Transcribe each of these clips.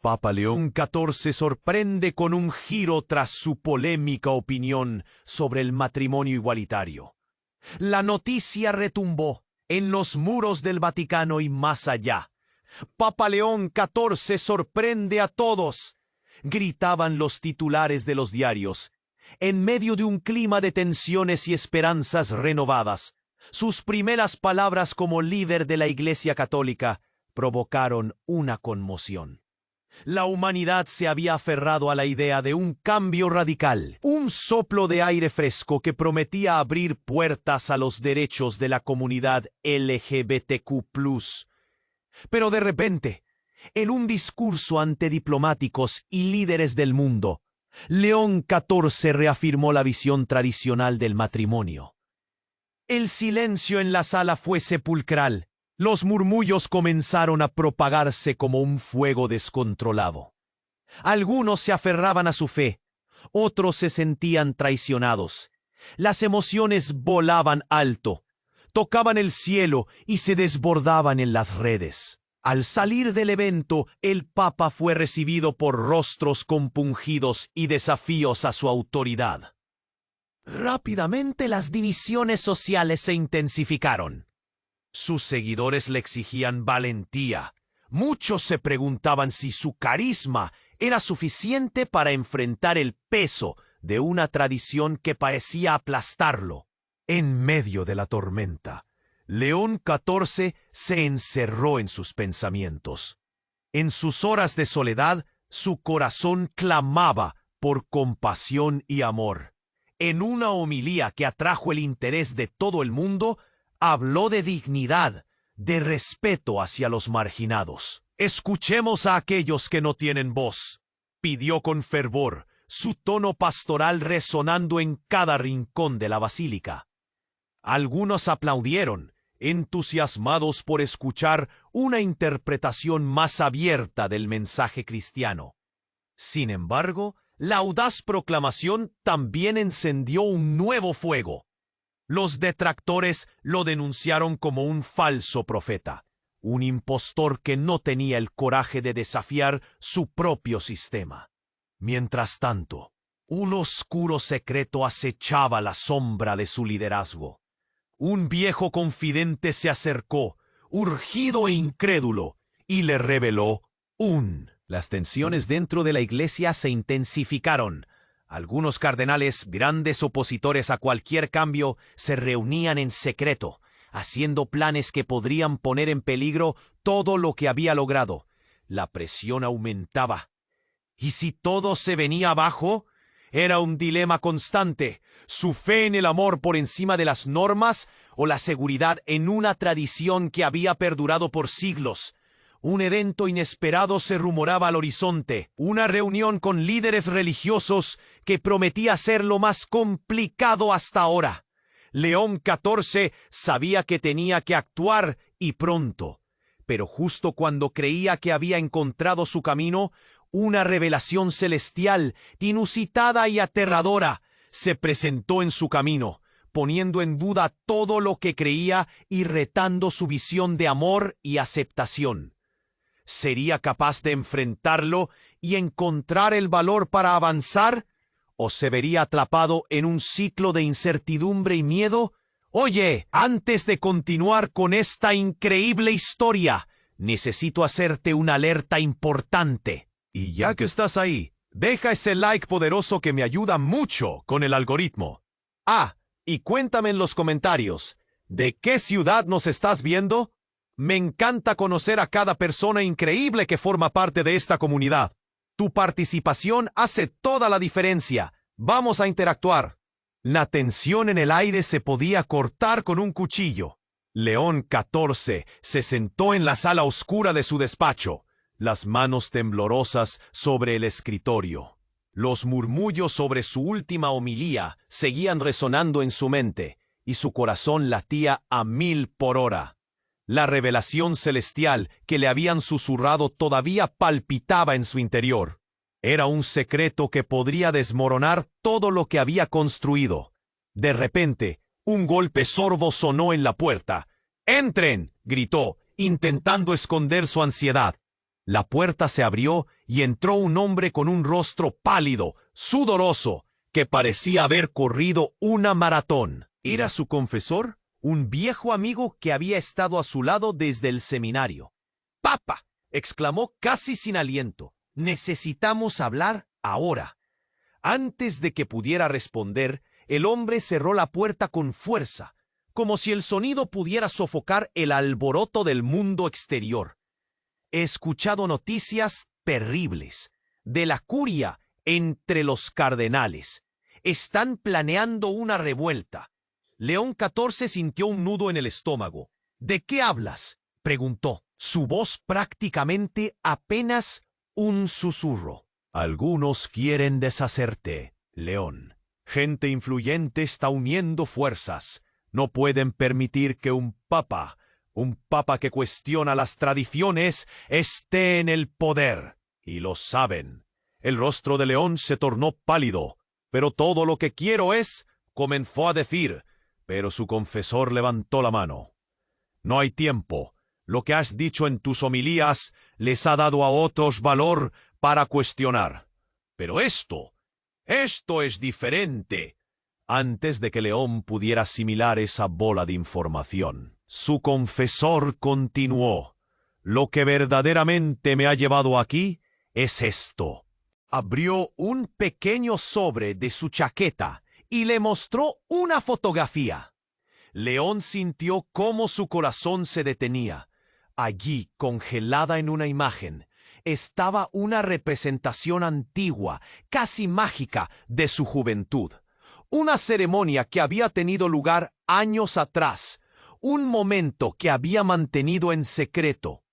Papa León XIV sorprende con un giro tras su polémica opinión sobre el matrimonio igualitario. La noticia retumbó en los muros del Vaticano y más allá. Papa León XIV sorprende a todos, gritaban los titulares de los diarios. En medio de un clima de tensiones y esperanzas renovadas, sus primeras palabras como líder de la Iglesia Católica provocaron una conmoción. La humanidad se había aferrado a la idea de un cambio radical, un soplo de aire fresco que prometía abrir puertas a los derechos de la comunidad LGBTQ+. Pero de repente, en un discurso ante diplomáticos y líderes del mundo, León XIV reafirmó la visión tradicional del matrimonio. El silencio en la sala fue sepulcral. Los murmullos comenzaron a propagarse como un fuego descontrolado. Algunos se aferraban a su fe, otros se sentían traicionados. Las emociones volaban alto, tocaban el cielo y se desbordaban en las redes. Al salir del evento, el Papa fue recibido por rostros compungidos y desafíos a su autoridad. Rápidamente las divisiones sociales se intensificaron. Sus seguidores le exigían valentía. Muchos se preguntaban si su carisma era suficiente para enfrentar el peso de una tradición que parecía aplastarlo. En medio de la tormenta, León XIV se encerró en sus pensamientos. En sus horas de soledad, su corazón clamaba por compasión y amor. En una homilía que atrajo el interés de todo el mundo, habló de dignidad, de respeto hacia los marginados. «Escuchemos a aquellos que no tienen voz», pidió con fervor, su tono pastoral resonando en cada rincón de la basílica. Algunos aplaudieron, entusiasmados por escuchar una interpretación más abierta del mensaje cristiano. Sin embargo, la audaz proclamación también encendió un nuevo fuego. Los detractores lo denunciaron como un falso profeta, un impostor que no tenía el coraje de desafiar su propio sistema. Mientras tanto, un oscuro secreto acechaba la sombra de su liderazgo. Un viejo confidente se acercó, urgido e incrédulo, y le reveló Las tensiones dentro de la iglesia se intensificaron. Algunos cardenales, grandes opositores a cualquier cambio, se reunían en secreto, haciendo planes que podrían poner en peligro todo lo que había logrado. La presión aumentaba. ¿Y si todo se venía abajo? Era un dilema constante: su fe en el amor por encima de las normas o la seguridad en una tradición que había perdurado por siglos. Un evento inesperado se rumoraba al horizonte, una reunión con líderes religiosos que prometía ser lo más complicado hasta ahora. León XIV sabía que tenía que actuar y pronto, pero justo cuando creía que había encontrado su camino, una revelación celestial, inusitada y aterradora, se presentó en su camino, poniendo en duda todo lo que creía y retando su visión de amor y aceptación. ¿Sería capaz de enfrentarlo y encontrar el valor para avanzar? ¿O se vería atrapado en un ciclo de incertidumbre y miedo? Oye, antes de continuar con esta increíble historia, necesito hacerte una alerta importante. Y ya que estás ahí, deja ese like poderoso que me ayuda mucho con el algoritmo. Y cuéntame en los comentarios, ¿de qué ciudad nos estás viendo? Me encanta conocer a cada persona increíble que forma parte de esta comunidad. Tu participación hace toda la diferencia. Vamos a interactuar. La tensión en el aire se podía cortar con un cuchillo. León XIV se sentó en la sala oscura de su despacho, las manos temblorosas sobre el escritorio. Los murmullos sobre su última homilía seguían resonando en su mente, y su corazón latía a 1000 por hora. La revelación celestial que le habían susurrado todavía palpitaba en su interior. Era un secreto que podría desmoronar todo lo que había construido. De repente, un golpe sordo sonó en la puerta. «¡Entren!», gritó, intentando esconder su ansiedad. La puerta se abrió y entró un hombre con un rostro pálido, sudoroso, que parecía haber corrido una maratón. ¿Era su confesor? Un viejo amigo que había estado a su lado desde el seminario. «¡Papa!», exclamó casi sin aliento. «Necesitamos hablar ahora». Antes de que pudiera responder, el hombre cerró la puerta con fuerza, como si el sonido pudiera sofocar el alboroto del mundo exterior. «He escuchado noticias terribles de la curia entre los cardenales. Están planeando una revuelta». León XIV sintió un nudo en el estómago. «¿De qué hablas?», preguntó, su voz prácticamente apenas un susurro. «Algunos quieren deshacerte, León. Gente influyente está uniendo fuerzas. No pueden permitir que un papa que cuestiona las tradiciones, esté en el poder. Y lo saben». El rostro de León se tornó pálido. «Pero todo lo que quiero es», comenzó a decir, pero su confesor levantó la mano. «No hay tiempo. Lo que has dicho en tus homilías les ha dado a otros valor para cuestionar. Pero esto es diferente». Antes de que León pudiera asimilar esa bola de información, su confesor continuó. «Lo que verdaderamente me ha llevado aquí es esto». Abrió un pequeño sobre de su chaqueta y le mostró una fotografía. León sintió cómo su corazón se detenía. Allí, congelada en una imagen, estaba una representación antigua, casi mágica, de su juventud. Una ceremonia que había tenido lugar años atrás, un momento que había mantenido en secreto.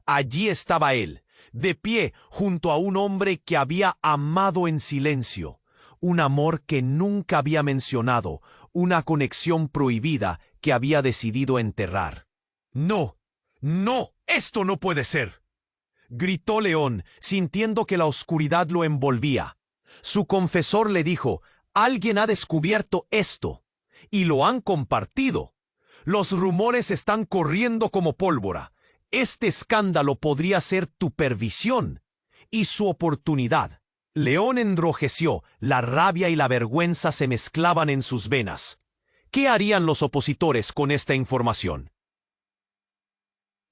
Allí estaba él, de pie junto a un hombre que había amado en silencio, un amor que nunca había mencionado, una conexión prohibida que había decidido enterrar. «No, no, esto no puede ser», gritó León, sintiendo que la oscuridad lo envolvía. Su confesor le dijo: «Alguien ha descubierto esto, y lo han compartido. Los rumores están corriendo como pólvora. Este escándalo podría ser tu perdición y su oportunidad». León enrojeció, la rabia y la vergüenza se mezclaban en sus venas. ¿Qué harían los opositores con esta información?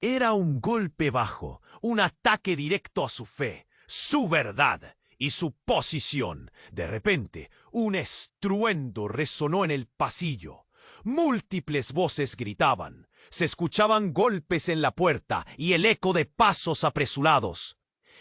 Era un golpe bajo, un ataque directo a su fe, su verdad y su posición. De repente, un estruendo resonó en el pasillo. Múltiples voces gritaban. Se escuchaban golpes en la puerta y el eco de pasos apresurados.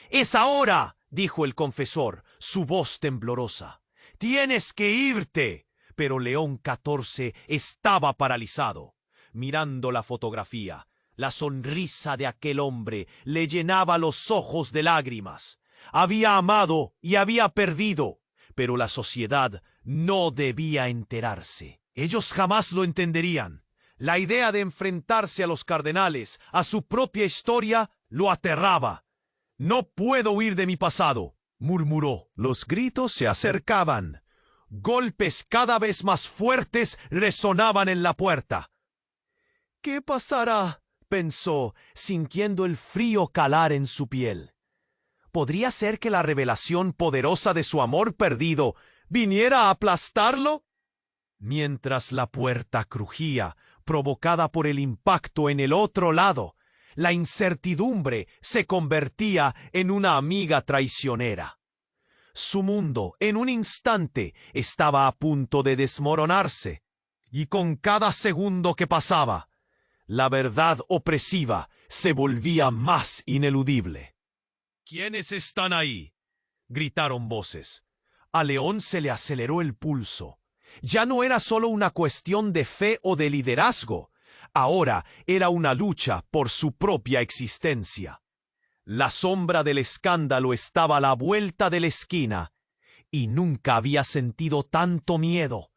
«¡Es ahora!», dijo el confesor, su voz temblorosa. «¡Tienes que irte!». Pero León XIV estaba paralizado. Mirando la fotografía, la sonrisa de aquel hombre le llenaba los ojos de lágrimas. Había amado y había perdido, pero la sociedad no debía enterarse. Ellos jamás lo entenderían. La idea de enfrentarse a los cardenales, a su propia historia, lo aterraba. «No puedo huir de mi pasado», murmuró. Los gritos se acercaban. Golpes cada vez más fuertes resonaban en la puerta. «¿Qué pasará?», pensó, sintiendo el frío calar en su piel. ¿Podría ser que la revelación poderosa de su amor perdido viniera a aplastarlo? Mientras la puerta crujía, provocada por el impacto en el otro lado, la incertidumbre se convertía en una amiga traicionera. Su mundo, en un instante, estaba a punto de desmoronarse, y con cada segundo que pasaba, la verdad opresiva se volvía más ineludible. «¿Quiénes están ahí?», gritaron voces. A León se le aceleró el pulso. Ya no era solo una cuestión de fe o de liderazgo. Ahora era una lucha por su propia existencia. La sombra del escándalo estaba a la vuelta de la esquina, y nunca había sentido tanto miedo.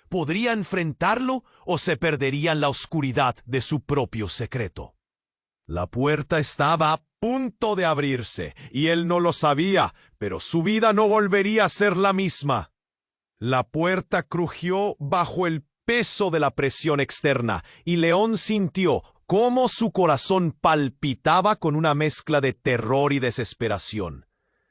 ¿Podría enfrentarlo o se perdería en la oscuridad de su propio secreto? La puerta estaba a punto de abrirse, y él no lo sabía, pero su vida no volvería a ser la misma. La puerta crujió bajo el peso de la presión externa, y León sintió cómo su corazón palpitaba con una mezcla de terror y desesperación.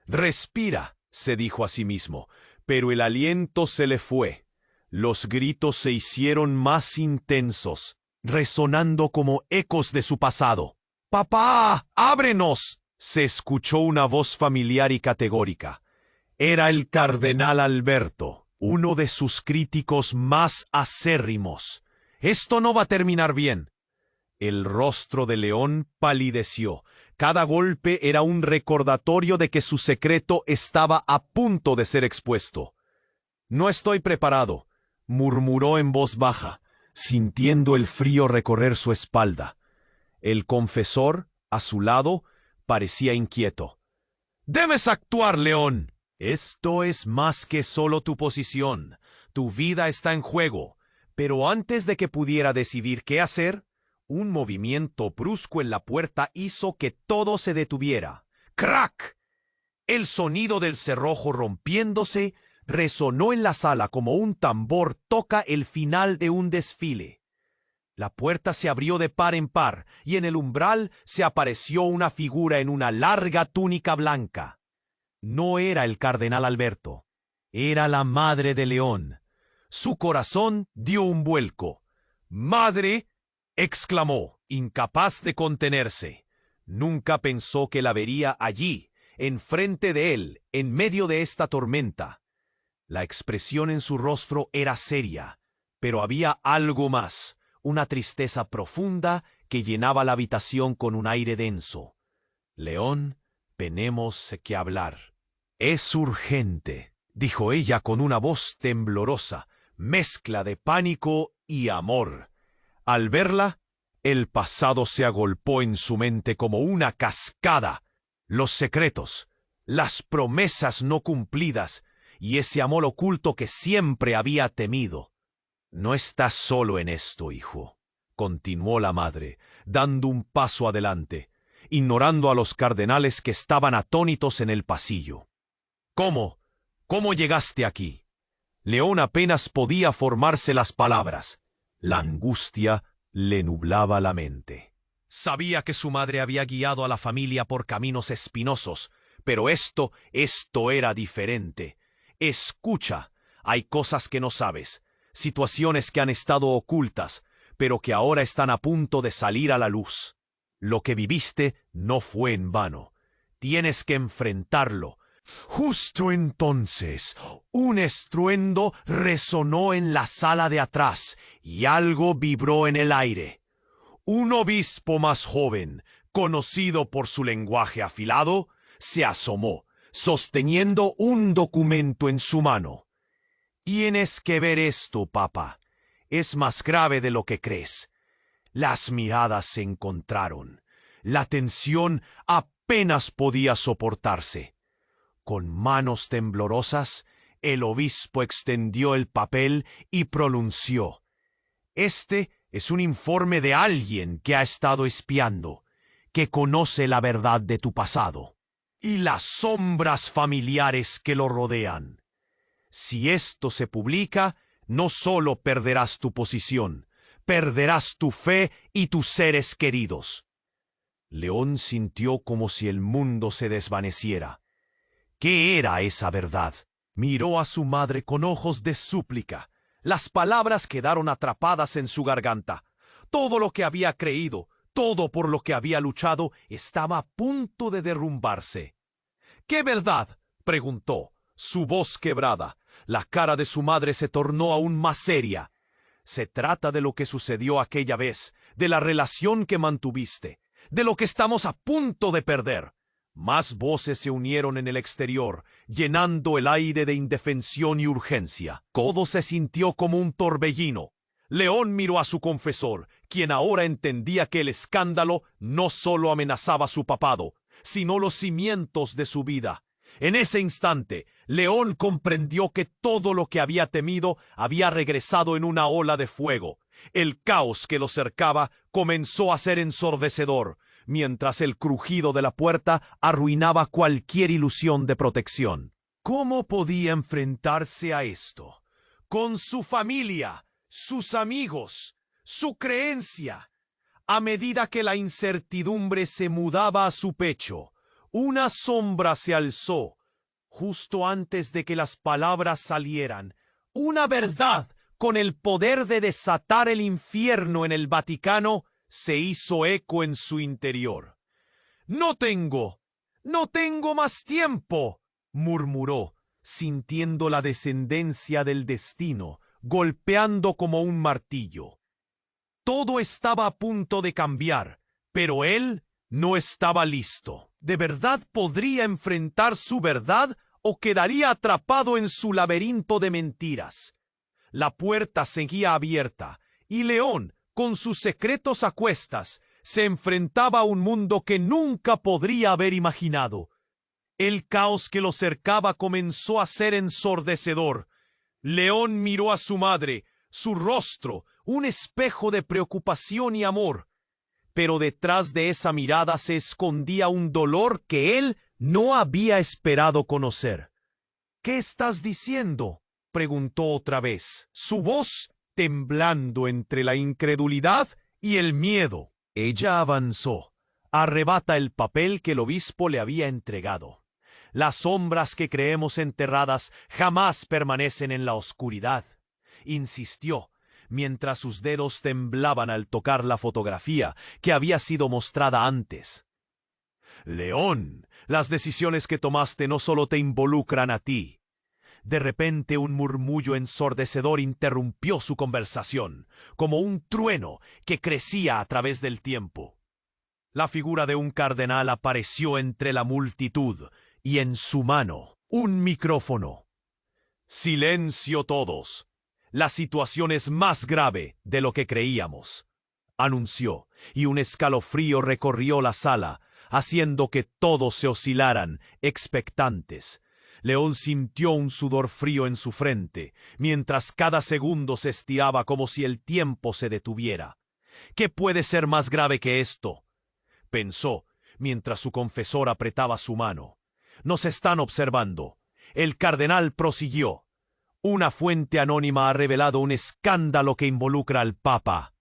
Respira, se dijo a sí mismo, pero el aliento se le fue. Los gritos se hicieron más intensos, resonando como ecos de su pasado. ¡Papá! ¡Ábrenos! Se escuchó una voz familiar y categórica. Era el cardenal Alberto, uno de sus críticos más acérrimos. Esto no va a terminar bien. El rostro de León palideció. Cada golpe era un recordatorio de que su secreto estaba a punto de ser expuesto. No estoy preparado, murmuró en voz baja, sintiendo el frío recorrer su espalda. El confesor, a su lado, parecía inquieto. ¡Debes actuar, León! Esto es más que solo tu posición. Tu vida está en juego. Pero antes de que pudiera decidir qué hacer, un movimiento brusco en la puerta hizo que todo se detuviera. ¡Crack! El sonido del cerrojo rompiéndose resonó en la sala como un tambor toca el final de un desfile. La puerta se abrió de par en par y en el umbral se apareció una figura en una larga túnica blanca. No era el cardenal Alberto, era la madre de León. Su corazón dio un vuelco. ¡Madre!, exclamó, incapaz de contenerse. Nunca pensó que la vería allí, enfrente de él, en medio de esta tormenta. La expresión en su rostro era seria, pero había algo más, una tristeza profunda que llenaba la habitación con un aire denso. León, tenemos que hablar. Es urgente, dijo ella con una voz temblorosa, mezcla de pánico y amor. Al verla, el pasado se agolpó en su mente como una cascada. Los secretos, las promesas no cumplidas y ese amor oculto que siempre había temido. No estás solo en esto, hijo, continuó la madre, dando un paso adelante, ignorando a los cardenales que estaban atónitos en el pasillo. ¿Cómo? ¿Cómo llegaste aquí? León apenas podía formarse las palabras. La angustia le nublaba la mente. Sabía que su madre había guiado a la familia por caminos espinosos, pero esto era diferente. Escucha, hay cosas que no sabes, situaciones que han estado ocultas, pero que ahora están a punto de salir a la luz. Lo que viviste no fue en vano. Tienes que enfrentarlo. Justo entonces, un estruendo resonó en la sala de atrás y algo vibró en el aire. Un obispo más joven, conocido por su lenguaje afilado, se asomó, sosteniendo un documento en su mano. Tienes que ver esto, papá. Es más grave de lo que crees. Las miradas se encontraron. La tensión apenas podía soportarse. Con manos temblorosas, el obispo extendió el papel y pronunció: «Este es un informe de alguien que ha estado espiando, que conoce la verdad de tu pasado y las sombras familiares que lo rodean. Si esto se publica, no solo perderás tu posición, perderás tu fe y tus seres queridos». León sintió como si el mundo se desvaneciera. ¿Qué era esa verdad? Miró a su madre con ojos de súplica. Las palabras quedaron atrapadas en su garganta. Todo lo que había creído, todo por lo que había luchado, estaba a punto de derrumbarse. ¿Qué verdad?, preguntó, su voz quebrada. La cara de su madre se tornó aún más seria. Se trata de lo que sucedió aquella vez, de la relación que mantuviste, de lo que estamos a punto de perder. Más voces se unieron en el exterior, llenando el aire de indefensión y urgencia. Todo se sintió como un torbellino. León miró a su confesor, quien ahora entendía que el escándalo no solo amenazaba su papado, sino los cimientos de su vida. En ese instante, León comprendió que todo lo que había temido había regresado en una ola de fuego. El caos que lo cercaba comenzó a ser ensordecedor, mientras el crujido de la puerta arruinaba cualquier ilusión de protección. ¿Cómo podía enfrentarse a esto? Con su familia, sus amigos, su creencia. A medida que la incertidumbre se mudaba a su pecho, una sombra se alzó, justo antes de que las palabras salieran. Una verdad con el poder de desatar el infierno en el Vaticano se hizo eco en su interior. No tengo más tiempo, murmuró, sintiendo la descendencia del destino, golpeando como un martillo. Todo estaba a punto de cambiar, pero él no estaba listo. ¿De verdad podría enfrentar su verdad o quedaría atrapado en su laberinto de mentiras? La puerta seguía abierta, y León, con sus secretos a cuestas, se enfrentaba a un mundo que nunca podría haber imaginado. El caos que lo cercaba comenzó a ser ensordecedor. León miró a su madre, su rostro, un espejo de preocupación y amor. Pero detrás de esa mirada se escondía un dolor que él no había esperado conocer. ¿Qué estás diciendo?, preguntó otra vez, su voz temblando entre la incredulidad y el miedo. Ella avanzó. Arrebata el papel que el obispo le había entregado. Las sombras que creemos enterradas jamás permanecen en la oscuridad, insistió, mientras sus dedos temblaban al tocar la fotografía que había sido mostrada antes. León, las decisiones que tomaste no solo te involucran a ti. De repente un murmullo ensordecedor interrumpió su conversación, como un trueno que crecía a través del tiempo. La figura de un cardenal apareció entre la multitud, y en su mano, un micrófono. Silencio todos. La situación es más grave de lo que creíamos, anunció, y un escalofrío recorrió la sala, haciendo que todos se oscilaran, expectantes. León sintió un sudor frío en su frente, mientras cada segundo se estiraba como si el tiempo se detuviera. ¿Qué puede ser más grave que esto?, pensó, mientras su confesor apretaba su mano. Nos están observando. El cardenal prosiguió. Una fuente anónima ha revelado un escándalo que involucra al Papa.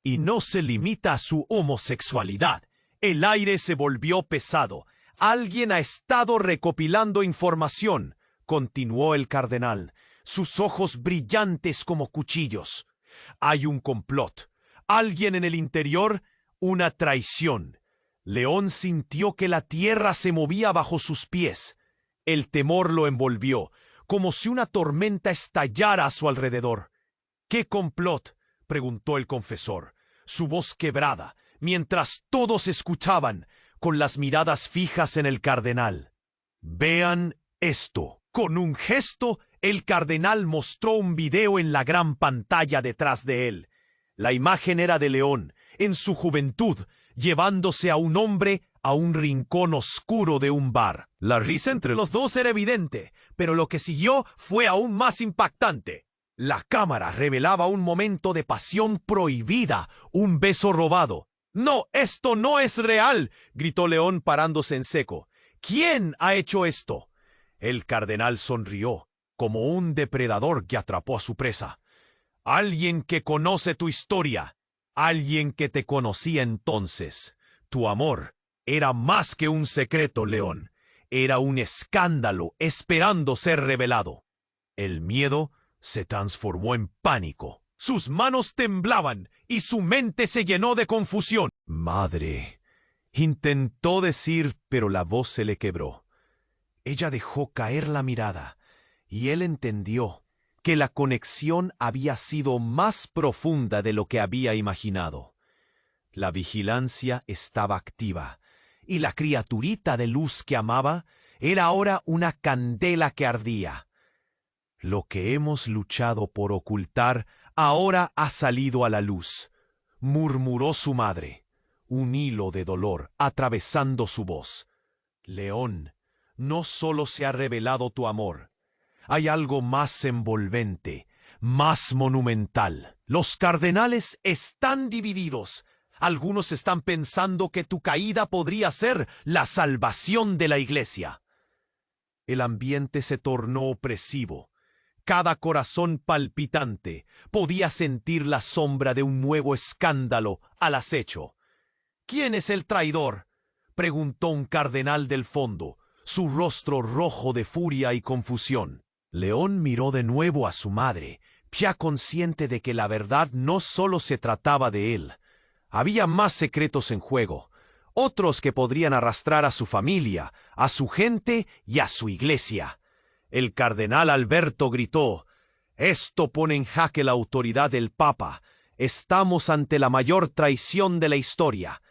Y no se limita a su homosexualidad. El aire se volvió pesado. Alguien ha estado recopilando información, continuó el cardenal, sus ojos brillantes como cuchillos. Hay un complot. Alguien en el interior, una traición. León sintió que la tierra se movía bajo sus pies. El temor lo envolvió, como si una tormenta estallara a su alrededor. ¿Qué complot?, preguntó el confesor, su voz quebrada, mientras todos escuchaban, con las miradas fijas en el cardenal. Vean esto. Con un gesto, el cardenal mostró un video en la gran pantalla detrás de él. La imagen era de León, en su juventud, llevándose a un hombre a un rincón oscuro de un bar. La risa entre los dos era evidente, pero lo que siguió fue aún más impactante. La cámara revelaba un momento de pasión prohibida, un beso robado. «¡No, esto no es real!», gritó León parándose en seco. «¿Quién ha hecho esto?». El cardenal sonrió, como un depredador que atrapó a su presa. «Alguien que conoce tu historia. Alguien que te conocía entonces. Tu amor era más que un secreto, León. Era un escándalo esperando ser revelado». El miedo se transformó en pánico. Sus manos temblaban y su mente se llenó de confusión. «Madre», intentó decir, pero la voz se le quebró. Ella dejó caer la mirada y él entendió que la conexión había sido más profunda de lo que había imaginado. La vigilancia estaba activa y la criaturita de luz que amaba era ahora una candela que ardía. Lo que hemos luchado por ocultar ahora ha salido a la luz, murmuró su madre, un hilo de dolor atravesando su voz. León, no solo se ha revelado tu amor, hay algo más envolvente, más monumental. Los cardenales están divididos. Algunos están pensando que tu caída podría ser la salvación de la iglesia. El ambiente se tornó opresivo. Cada corazón palpitante podía sentir la sombra de un nuevo escándalo al acecho. «¿Quién es el traidor?», preguntó un cardenal del fondo, su rostro rojo de furia y confusión. León miró de nuevo a su madre, ya consciente de que la verdad no solo se trataba de él. Había más secretos en juego, otros que podrían arrastrar a su familia, a su gente y a su iglesia. El cardenal Alberto gritó: «Esto pone en jaque la autoridad del Papa. Estamos ante la mayor traición de la historia».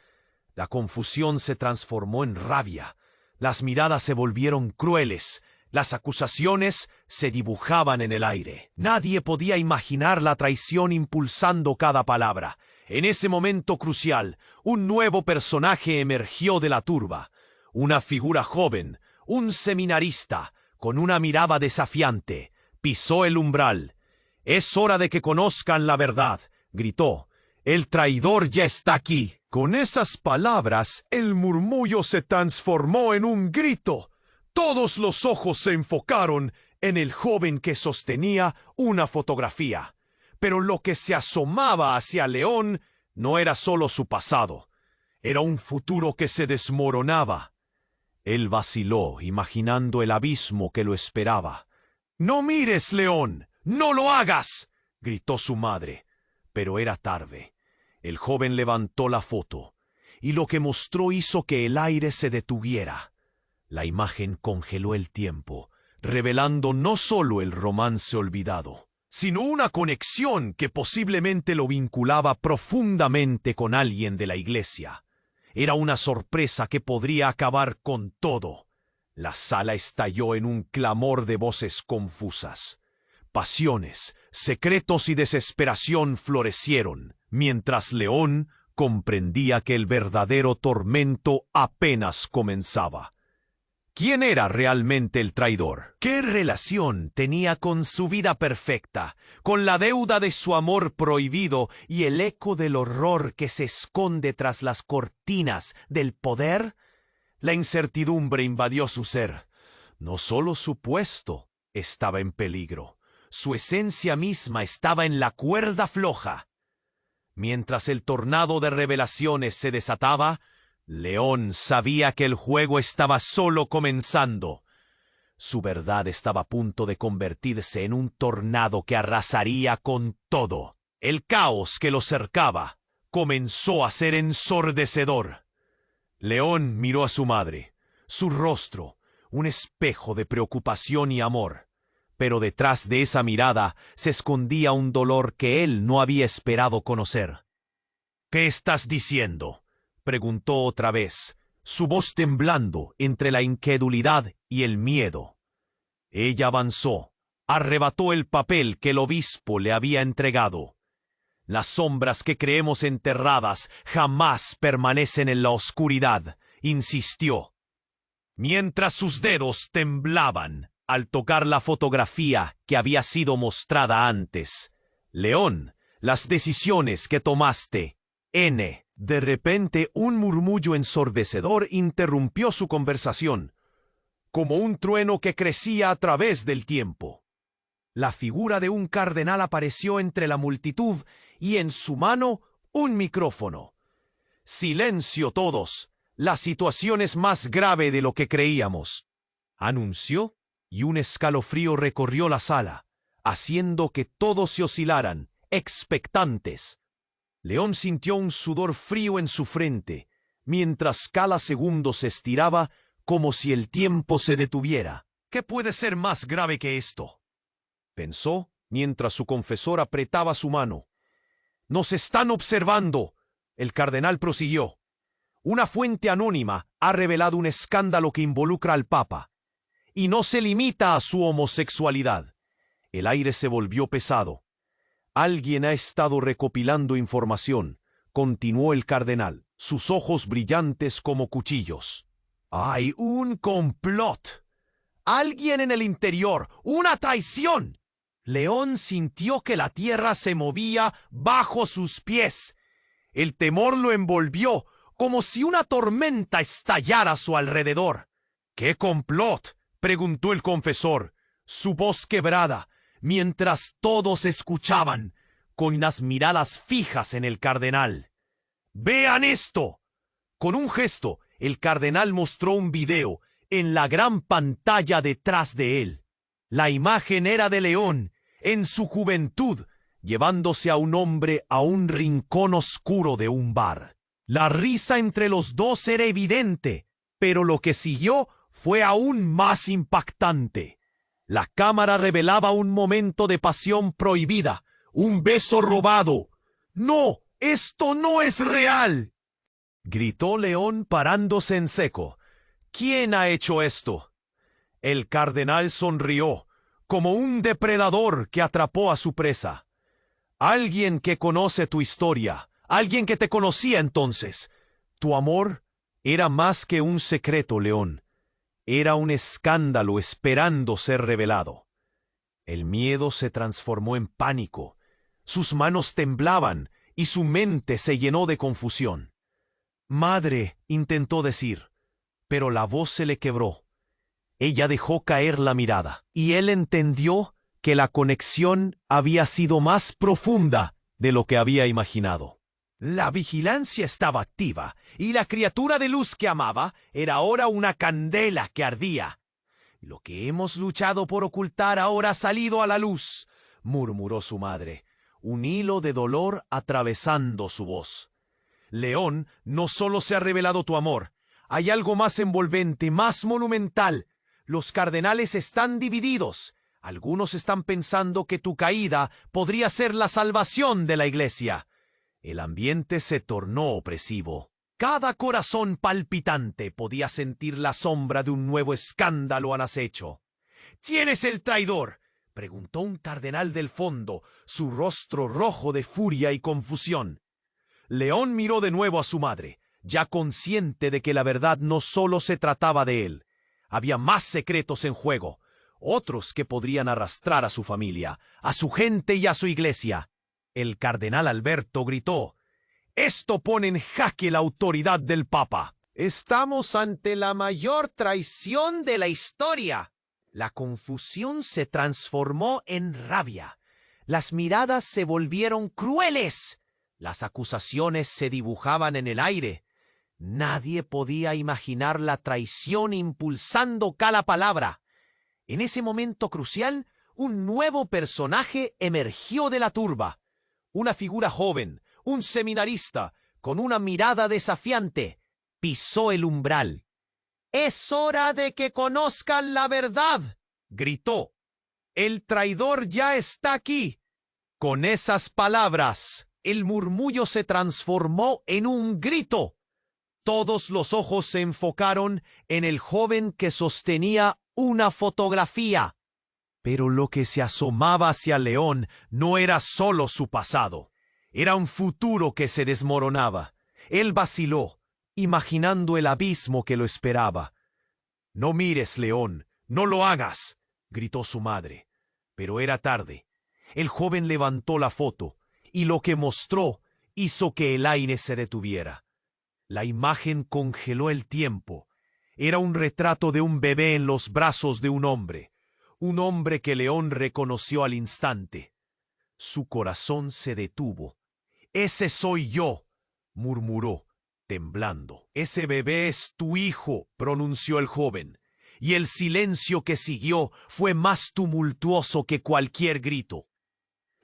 La confusión se transformó en rabia. Las miradas se volvieron crueles. Las acusaciones se dibujaban en el aire. Nadie podía imaginar la traición impulsando cada palabra. En ese momento crucial, un nuevo personaje emergió de la turba. Una figura joven, un seminarista, con una mirada desafiante. Pisó el umbral. «Es hora de que conozcan la verdad», gritó. «El traidor ya está aquí». Con esas palabras, el murmullo se transformó en un grito. Todos los ojos se enfocaron en el joven que sostenía una fotografía. Pero lo que se asomaba hacia León no era solo su pasado. Era un futuro que se desmoronaba. Él vaciló, imaginando el abismo que lo esperaba. «¡No mires, León! ¡No lo hagas!», gritó su madre. Pero era tarde. El joven levantó la foto, y lo que mostró hizo que el aire se detuviera. La imagen congeló el tiempo, revelando no solo el romance olvidado, sino una conexión que posiblemente lo vinculaba profundamente con alguien de la iglesia. Era una sorpresa que podría acabar con todo. La sala estalló en un clamor de voces confusas. Pasiones, secretos y desesperación florecieron, mientras León comprendía que el verdadero tormento apenas comenzaba. ¿Quién era realmente el traidor? ¿Qué relación tenía con su vida perfecta, con la deuda de su amor prohibido y el eco del horror que se esconde tras las cortinas del poder? La incertidumbre invadió su ser. No solo su puesto estaba en peligro, su esencia misma estaba en la cuerda floja. Mientras el tornado de revelaciones se desataba, León sabía que el juego estaba solo comenzando. Su verdad estaba a punto de convertirse en un tornado que arrasaría con todo. El caos que lo cercaba comenzó a ser ensordecedor. León miró a su madre, su rostro, un espejo de preocupación y amor. Pero detrás de esa mirada se escondía un dolor que él no había esperado conocer. «¿Qué estás diciendo?», preguntó otra vez, su voz temblando entre la incredulidad y el miedo. Ella avanzó, arrebató el papel que el obispo le había entregado. «Las sombras que creemos enterradas jamás permanecen en la oscuridad», insistió. Mientras sus dedos temblaban al tocar la fotografía que había sido mostrada antes. «León, las decisiones que tomaste. N». De repente, un murmullo ensordecedor interrumpió su conversación, como un trueno que crecía a través del tiempo. La figura de un cardenal apareció entre la multitud y en su mano un micrófono. «Silencio todos, la situación es más grave de lo que creíamos», anunció, y un escalofrío recorrió la sala, haciendo que todos se oscilaran, expectantes. León sintió un sudor frío en su frente, mientras cada segundo se estiraba como si el tiempo se detuviera. «¿Qué puede ser más grave que esto?», pensó mientras su confesor apretaba su mano. «Nos están observando», el cardenal prosiguió. «Una fuente anónima ha revelado un escándalo que involucra al Papa. Y no se limita a su homosexualidad». El aire se volvió pesado. «Alguien ha estado recopilando información», continuó el cardenal, sus ojos brillantes como cuchillos. «Hay un complot. Alguien en el interior. ¡Una traición!». León sintió que la tierra se movía bajo sus pies. El temor lo envolvió, como si una tormenta estallara a su alrededor. «¿Qué complot?», preguntó el confesor, su voz quebrada, mientras todos escuchaban, con las miradas fijas en el cardenal. «¡Vean esto!». Con un gesto, el cardenal mostró un video en la gran pantalla detrás de él. La imagen era de León, en su juventud, llevándose a un hombre a un rincón oscuro de un bar. La risa entre los dos era evidente, pero lo que siguió fue aún más impactante. La cámara revelaba un momento de pasión prohibida, un beso robado. ¡No! ¡Esto no es real!, gritó León parándose en seco. ¿Quién ha hecho esto? El cardenal sonrió, como un depredador que atrapó a su presa. Alguien que conoce tu historia, alguien que te conocía entonces. Tu amor era más que un secreto, León. Era un escándalo esperando ser revelado. El miedo se transformó en pánico. Sus manos temblaban y su mente se llenó de confusión. Madre, intentó decir, pero la voz se le quebró. Ella dejó caer la mirada, y él entendió que la conexión había sido más profunda de lo que había imaginado. La vigilancia estaba activa, y la criatura de luz que amaba era ahora una candela que ardía. Lo que hemos luchado por ocultar ahora ha salido a la luz, murmuró su madre, un hilo de dolor atravesando su voz. León, no solo se ha revelado tu amor, hay algo más envolvente, más monumental. Los cardenales están divididos. Algunos están pensando que tu caída podría ser la salvación de la iglesia. El ambiente se tornó opresivo. Cada corazón palpitante podía sentir la sombra de un nuevo escándalo al acecho. ¿Quién es el traidor?, preguntó un cardenal del fondo, su rostro rojo de furia y confusión. León miró de nuevo a su madre, ya consciente de que la verdad no solo se trataba de él. Había más secretos en juego, otros que podrían arrastrar a su familia, a su gente y a su iglesia. El cardenal Alberto gritó: «Esto pone en jaque la autoridad del Papa. Estamos ante la mayor traición de la historia». La confusión se transformó en rabia. Las miradas se volvieron crueles. Las acusaciones se dibujaban en el aire. Nadie podía imaginar la traición impulsando cada palabra. En ese momento crucial, un nuevo personaje emergió de la turba. Una figura joven, un seminarista, con una mirada desafiante, pisó el umbral. «Es hora de que conozcan la verdad», gritó. «El traidor ya está aquí». Con esas palabras, el murmullo se transformó en un grito. Todos los ojos se enfocaron en el joven que sostenía una fotografía. Pero lo que se asomaba hacia León no era solo su pasado. Era un futuro que se desmoronaba. Él vaciló, imaginando el abismo que lo esperaba. «No mires, León, no lo hagas», gritó su madre. Pero era tarde. El joven levantó la foto, y lo que mostró hizo que el aire se detuviera. La imagen congeló el tiempo. Era un retrato de un bebé en los brazos de un hombre que León reconoció al instante. Su corazón se detuvo. «Ese soy yo», murmuró, temblando. «Ese bebé es tu hijo», pronunció el joven, y el silencio que siguió fue más tumultuoso que cualquier grito.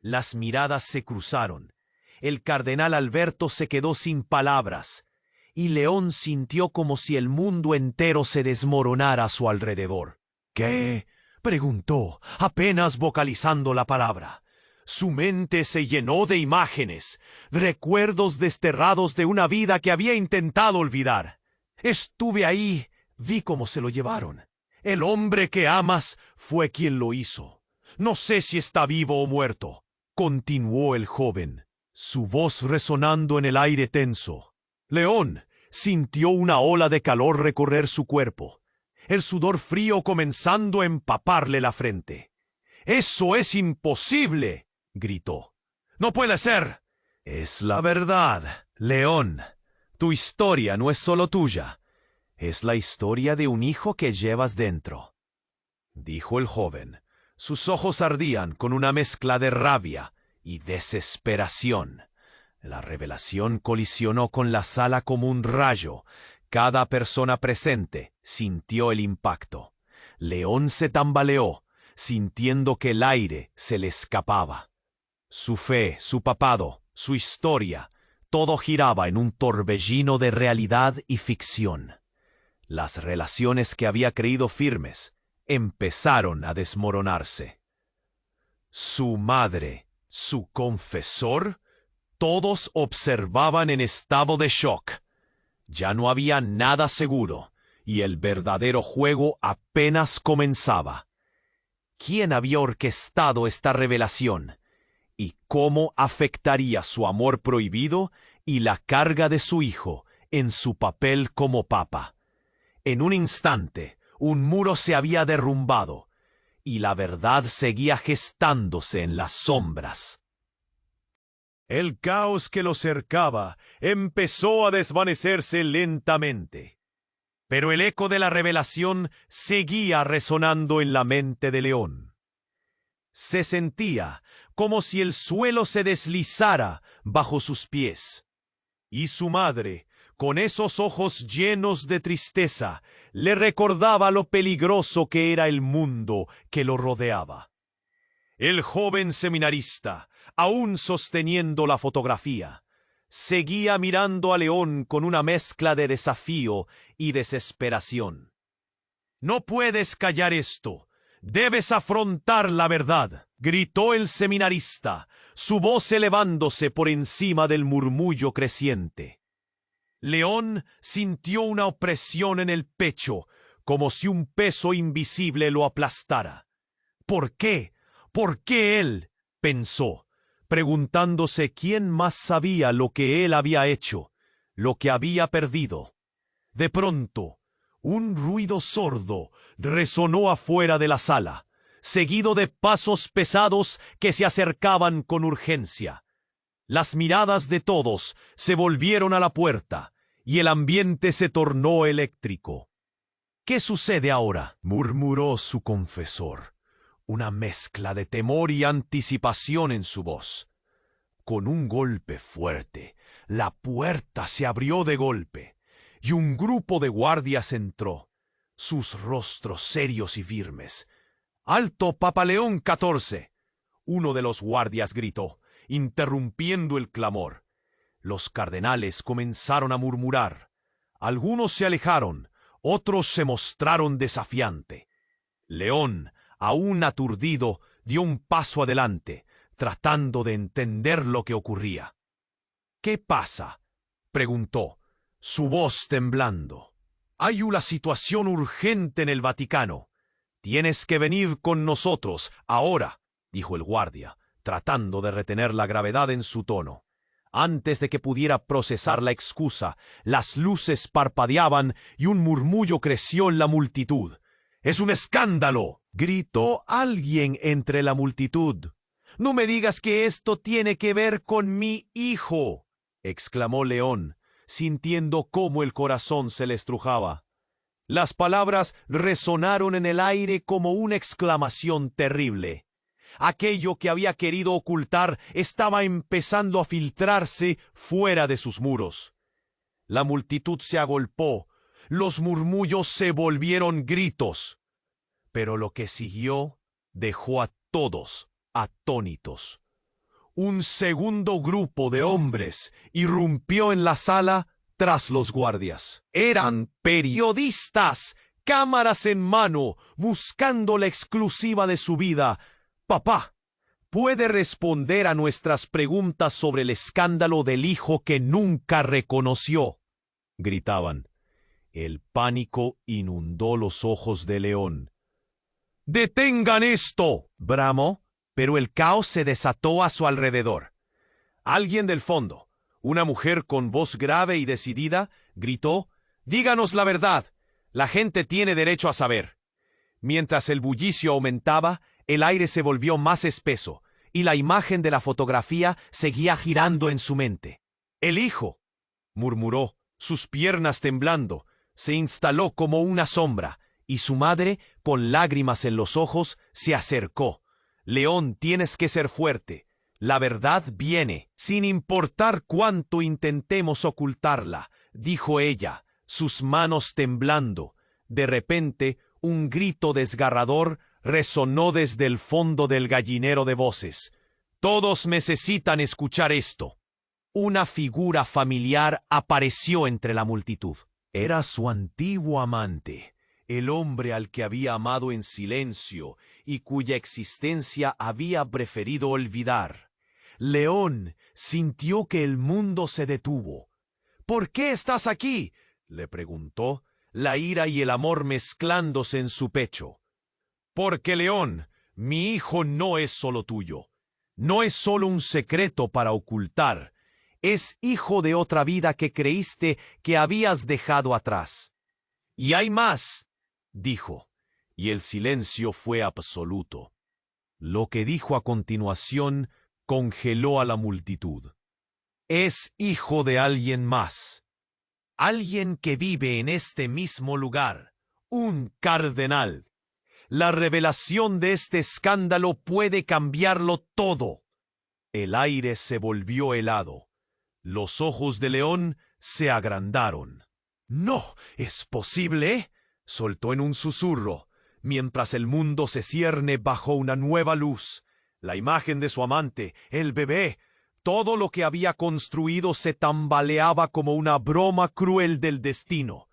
Las miradas se cruzaron. El cardenal Alberto se quedó sin palabras, y León sintió como si el mundo entero se desmoronara a su alrededor. «¿Qué?», preguntó, apenas vocalizando la palabra. Su mente se llenó de imágenes, recuerdos desterrados de una vida que había intentado olvidar. «Estuve ahí, vi cómo se lo llevaron. El hombre que amas fue quien lo hizo. No sé si está vivo o muerto», continuó el joven, su voz resonando en el aire tenso. León sintió una ola de calor recorrer su cuerpo, el sudor frío comenzando a empaparle la frente. «¡Eso es imposible!», gritó. «¡No puede ser!». «Es la verdad, León. Tu historia no es solo tuya. Es la historia de un hijo que llevas dentro», dijo el joven. Sus ojos ardían con una mezcla de rabia y desesperación. La revelación colisionó con la sala como un rayo, Cada persona presente sintió el impacto. León se tambaleó, sintiendo que el aire se le escapaba. Su fe, su papado, su historia, todo giraba en un torbellino de realidad y ficción. Las relaciones que había creído firmes empezaron a desmoronarse. Su madre, su confesor, todos observaban en estado de shock. Ya no había nada seguro, y el verdadero juego apenas comenzaba. ¿Quién había orquestado esta revelación? ¿Y cómo afectaría su amor prohibido y la carga de su hijo en su papel como papa? En un instante, un muro se había derrumbado, y la verdad seguía gestándose en las sombras. El caos que lo cercaba empezó a desvanecerse lentamente, pero el eco de la revelación seguía resonando en la mente de León. Se sentía como si el suelo se deslizara bajo sus pies, y su madre, con esos ojos llenos de tristeza, le recordaba lo peligroso que era el mundo que lo rodeaba. El joven seminarista, aún sosteniendo la fotografía, seguía mirando a León con una mezcla de desafío y desesperación. «No puedes callar esto. Debes afrontar la verdad», gritó el seminarista, su voz elevándose por encima del murmullo creciente. León sintió una opresión en el pecho, como si un peso invisible lo aplastara. ¿Por qué? ¿Por qué él?, pensó, preguntándose quién más sabía lo que él había hecho, lo que había perdido. De pronto, un ruido sordo resonó afuera de la sala, seguido de pasos pesados que se acercaban con urgencia. Las miradas de todos se volvieron a la puerta, y el ambiente se tornó eléctrico. «¿Qué sucede ahora?», murmuró su confesor, una mezcla de temor y anticipación en su voz. Con un golpe fuerte, la puerta se abrió de golpe, y un grupo de guardias entró, sus rostros serios y firmes. «¡Alto, Papa León XIV!», uno de los guardias gritó, interrumpiendo el clamor. Los cardenales comenzaron a murmurar. Algunos se alejaron, otros se mostraron desafiante. León, aún aturdido, dio un paso adelante, tratando de entender lo que ocurría. «¿Qué pasa?», preguntó, su voz temblando. «Hay una situación urgente en el Vaticano. Tienes que venir con nosotros, ahora», dijo el guardia, tratando de retener la gravedad en su tono. Antes de que pudiera procesar la excusa, las luces parpadeaban y un murmullo creció en la multitud. «¡Es un escándalo!», gritó alguien entre la multitud. «No me digas que esto tiene que ver con mi hijo», exclamó León, sintiendo cómo el corazón se le estrujaba. Las palabras resonaron en el aire como una exclamación terrible. Aquello que había querido ocultar estaba empezando a filtrarse fuera de sus muros. La multitud se agolpó, los murmullos se volvieron gritos. Pero lo que siguió dejó a todos atónitos. Un segundo grupo de hombres irrumpió en la sala tras los guardias. Eran periodistas, cámaras en mano, buscando la exclusiva de su vida. «Papá, ¿puede responder a nuestras preguntas sobre el escándalo del hijo que nunca reconoció?», gritaban. El pánico inundó los ojos de León. «¡Detengan esto!», bramó, pero el caos se desató a su alrededor. Alguien del fondo, una mujer con voz grave y decidida, gritó: «Díganos la verdad. La gente tiene derecho a saber». Mientras el bullicio aumentaba, el aire se volvió más espeso, y la imagen de la fotografía seguía girando en su mente. «El hijo», murmuró, sus piernas temblando, se instaló como una sombra, y su madre, con lágrimas en los ojos, se acercó. «León, tienes que ser fuerte. La verdad viene, sin importar cuánto intentemos ocultarla», dijo ella, sus manos temblando. De repente, un grito desgarrador resonó desde el fondo del gallinero de voces. «Todos necesitan escuchar esto». Una figura familiar apareció entre la multitud. Era su antiguo amante, el hombre al que había amado en silencio y cuya existencia había preferido olvidar. León sintió que el mundo se detuvo. «¿Por qué estás aquí?», le preguntó, la ira y el amor mezclándose en su pecho. «Porque, León, mi hijo no es solo tuyo. No es solo un secreto para ocultar. Es hijo de otra vida que creíste que habías dejado atrás». «Y hay más», dijo, y el silencio fue absoluto. Lo que dijo a continuación congeló a la multitud. «Es hijo de alguien más. Alguien que vive en este mismo lugar. Un cardenal. La revelación de este escándalo puede cambiarlo todo». El aire se volvió helado. Los ojos de León se agrandaron. «¿No es posible?», soltó en un susurro, mientras el mundo se cierne bajo una nueva luz. La imagen de su amante, el bebé, todo lo que había construido se tambaleaba como una broma cruel del destino.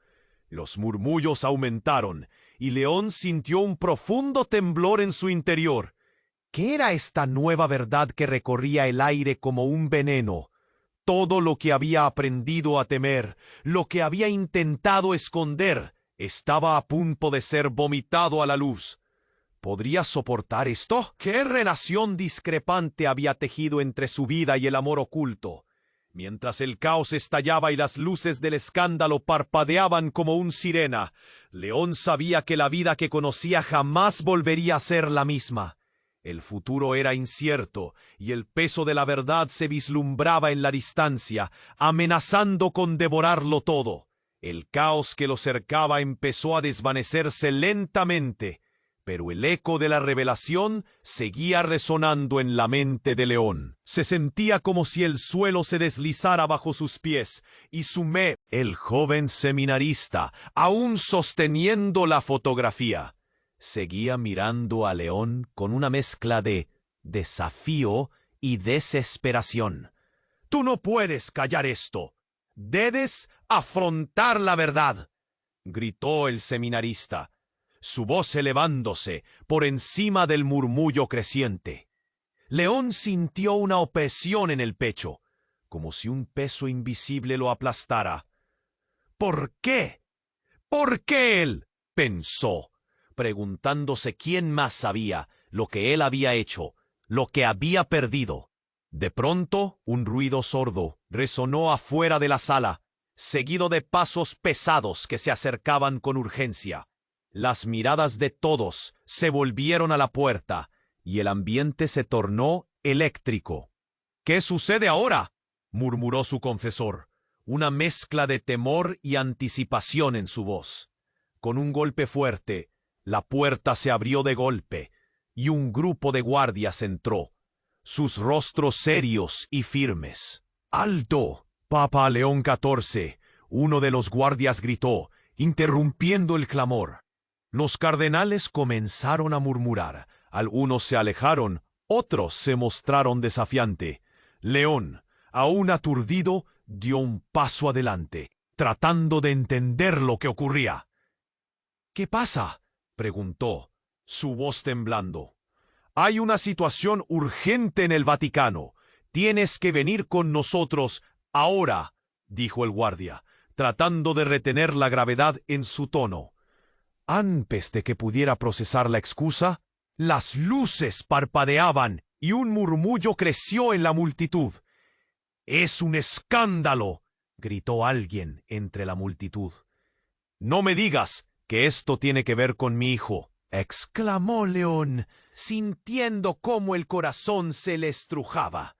Los murmullos aumentaron, y León sintió un profundo temblor en su interior. ¿Qué era esta nueva verdad que recorría el aire como un veneno? Todo lo que había aprendido a temer, lo que había intentado esconder, estaba a punto de ser vomitado a la luz. ¿Podría soportar esto? ¿Qué relación discrepante había tejido entre su vida y el amor oculto? Mientras el caos estallaba y las luces del escándalo parpadeaban como un sirena, León sabía que la vida que conocía jamás volvería a ser la misma. El futuro era incierto y el peso de la verdad se vislumbraba en la distancia, amenazando con devorarlo todo. El caos que lo cercaba empezó a desvanecerse lentamente, pero el eco de la revelación seguía resonando en la mente de León. Se sentía como si el suelo se deslizara bajo sus pies, y Sumé, el joven seminarista, aún sosteniendo la fotografía, seguía mirando a León con una mezcla de desafío y desesperación. «Tú no puedes callar esto. Debes afrontar la verdad», gritó el seminarista, su voz elevándose por encima del murmullo creciente. León sintió una opresión en el pecho, como si un peso invisible lo aplastara. «¿Por qué? ¿Por qué él?», pensó, preguntándose quién más sabía lo que él había hecho, lo que había perdido. De pronto, un ruido sordo resonó afuera de la sala, seguido de pasos pesados que se acercaban con urgencia. Las miradas de todos se volvieron a la puerta y el ambiente se tornó eléctrico. «¿Qué sucede ahora?», murmuró su confesor, una mezcla de temor y anticipación en su voz. Con un golpe fuerte, la puerta se abrió de golpe y un grupo de guardias entró, sus rostros serios y firmes. «¡Alto, Papa León XIV!», uno de los guardias gritó, interrumpiendo el clamor. Los cardenales comenzaron a murmurar. Algunos se alejaron, otros se mostraron desafiante. León, aún aturdido, dio un paso adelante, tratando de entender lo que ocurría. «¿Qué pasa?», preguntó, su voz temblando. «Hay una situación urgente en el Vaticano. Tienes que venir con nosotros ahora», dijo el guardia, tratando de retener la gravedad en su tono. Antes de que pudiera procesar la excusa, las luces parpadeaban y un murmullo creció en la multitud. «¡Es un escándalo!», gritó alguien entre la multitud. «No me digas que esto tiene que ver con mi hijo», exclamó León, sintiendo cómo el corazón se le estrujaba.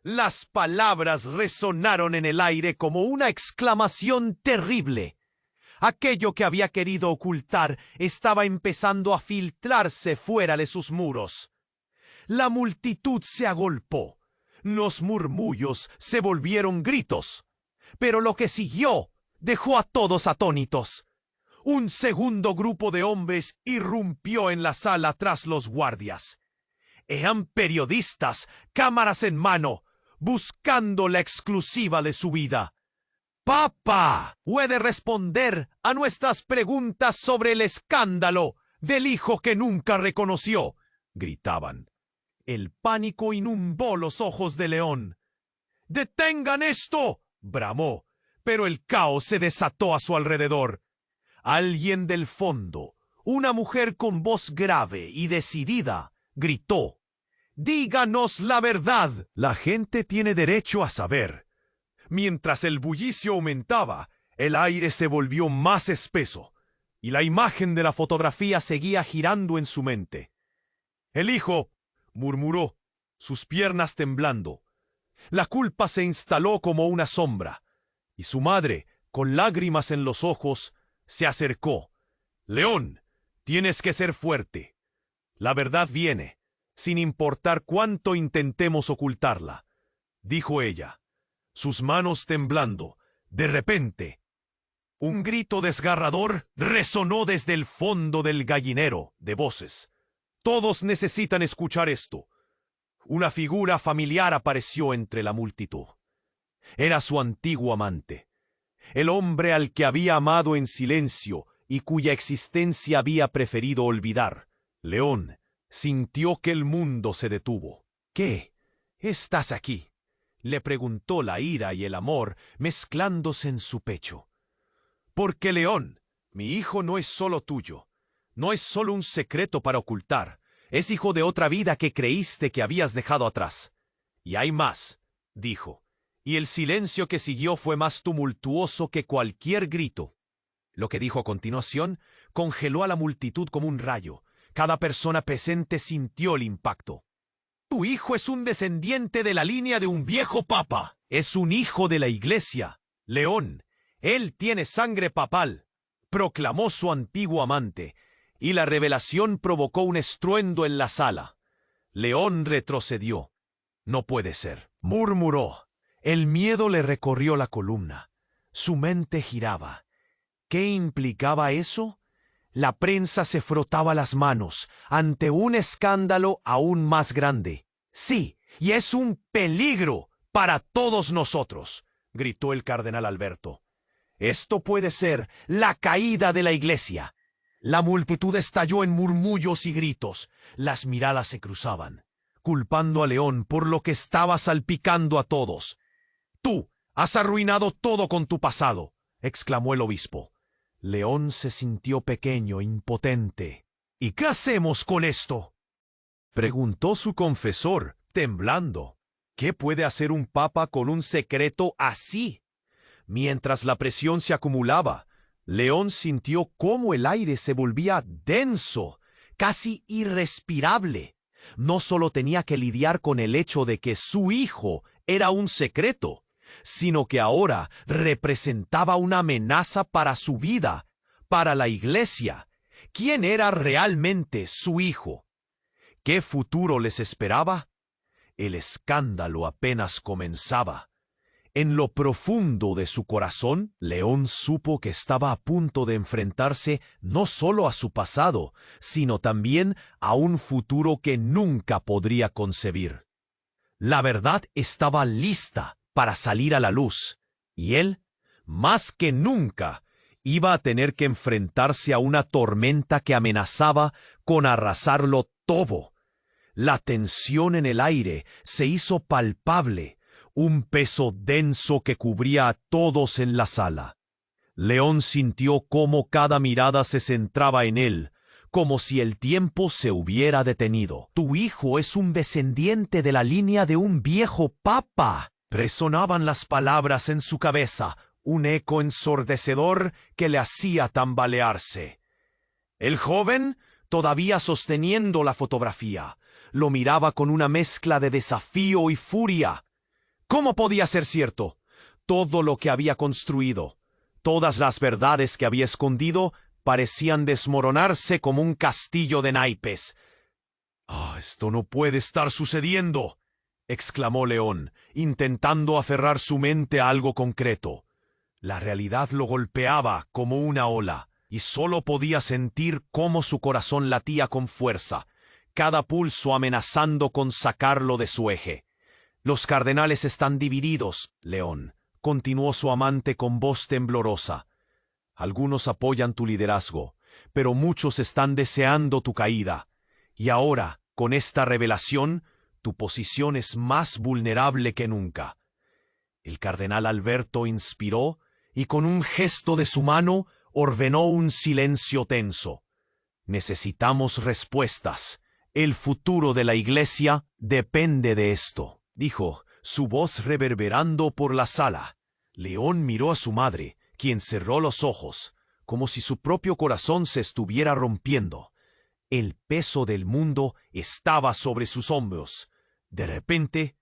Las palabras resonaron en el aire como una exclamación terrible. Aquello que había querido ocultar estaba empezando a filtrarse fuera de sus muros. La multitud se agolpó. Los murmullos se volvieron gritos. Pero lo que siguió dejó a todos atónitos. Un segundo grupo de hombres irrumpió en la sala tras los guardias. Eran periodistas, cámaras en mano, buscando la exclusiva de su vida. «Papa, puede responder a nuestras preguntas sobre el escándalo del hijo que nunca reconoció», gritaban. El pánico inundó los ojos de León. «¡Detengan esto!», bramó, pero el caos se desató a su alrededor. Alguien del fondo, una mujer con voz grave y decidida, gritó: «¡Díganos la verdad! La gente tiene derecho a saber». Mientras el bullicio aumentaba, el aire se volvió más espeso, y la imagen de la fotografía seguía girando en su mente. «El hijo», murmuró, sus piernas temblando. La culpa se instaló como una sombra, y su madre, con lágrimas en los ojos, se acercó. «León, tienes que ser fuerte. La verdad viene, sin importar cuánto intentemos ocultarla», dijo ella, sus manos temblando. De repente, un grito desgarrador resonó desde el fondo del gallinero de voces. «Todos necesitan escuchar esto». Una figura familiar apareció entre la multitud. Era su antiguo amante, el hombre al que había amado en silencio y cuya existencia había preferido olvidar. León sintió que el mundo se detuvo. «¿Qué? ¿Estás aquí?», le preguntó la ira y el amor mezclándose en su pecho. «Porque, León, mi hijo no es solo tuyo, no es solo un secreto para ocultar, es hijo de otra vida que creíste que habías dejado atrás. Y hay más», dijo, y el silencio que siguió fue más tumultuoso que cualquier grito. Lo que dijo a continuación congeló a la multitud como un rayo. Cada persona presente sintió el impacto. «Tu hijo es un descendiente de la línea de un viejo papa. Es un hijo de la iglesia, León. Él tiene sangre papal», proclamó su antiguo amante, y la revelación provocó un estruendo en la sala. León retrocedió. «No puede ser», murmuró. El miedo le recorrió la columna. Su mente giraba. ¿Qué implicaba eso? La prensa se frotaba las manos ante un escándalo aún más grande. «Sí, y es un peligro para todos nosotros», gritó el cardenal Alberto. «Esto puede ser la caída de la iglesia». La multitud estalló en murmullos y gritos. Las miradas se cruzaban, culpando a León por lo que estaba salpicando a todos. «Tú has arruinado todo con tu pasado», exclamó el obispo. León se sintió pequeño, impotente. «¿Y qué hacemos con esto?», preguntó su confesor, temblando. «¿Qué puede hacer un papa con un secreto así?». Mientras la presión se acumulaba, León sintió cómo el aire se volvía denso, casi irrespirable. No solo tenía que lidiar con el hecho de que su hijo era un secreto, sino que ahora representaba una amenaza para su vida, para la iglesia. ¿Quién era realmente su hijo? ¿Qué futuro les esperaba? El escándalo apenas comenzaba. En lo profundo de su corazón, León supo que estaba a punto de enfrentarse no solo a su pasado, sino también a un futuro que nunca podría concebir. La verdad estaba lista para salir a la luz, y él, más que nunca, iba a tener que enfrentarse a una tormenta que amenazaba con arrasarlo todo. La tensión en el aire se hizo palpable, un peso denso que cubría a todos en la sala. León sintió cómo cada mirada se centraba en él, como si el tiempo se hubiera detenido. «Tu hijo es un descendiente de la línea de un viejo papa», resonaban las palabras en su cabeza, un eco ensordecedor que le hacía tambalearse. El joven, todavía sosteniendo la fotografía, lo miraba con una mezcla de desafío y furia. ¿Cómo podía ser cierto? Todo lo que había construido, todas las verdades que había escondido, parecían desmoronarse como un castillo de naipes. «Esto no puede estar sucediendo», exclamó León, intentando aferrar su mente a algo concreto. La realidad lo golpeaba como una ola, y solo podía sentir cómo su corazón latía con fuerza, cada pulso amenazando con sacarlo de su eje. Los cardenales están divididos, León, continuó su amante con voz temblorosa. Algunos apoyan tu liderazgo, pero muchos están deseando tu caída. Y ahora, con esta revelación, tu posición es más vulnerable que nunca. El cardenal Alberto inspiró y con un gesto de su mano ordenó un silencio tenso. Necesitamos respuestas. El futuro de la Iglesia depende de esto, dijo, su voz reverberando por la sala. León miró a su madre, quien cerró los ojos, como si su propio corazón se estuviera rompiendo. El peso del mundo estaba sobre sus hombros. De repente,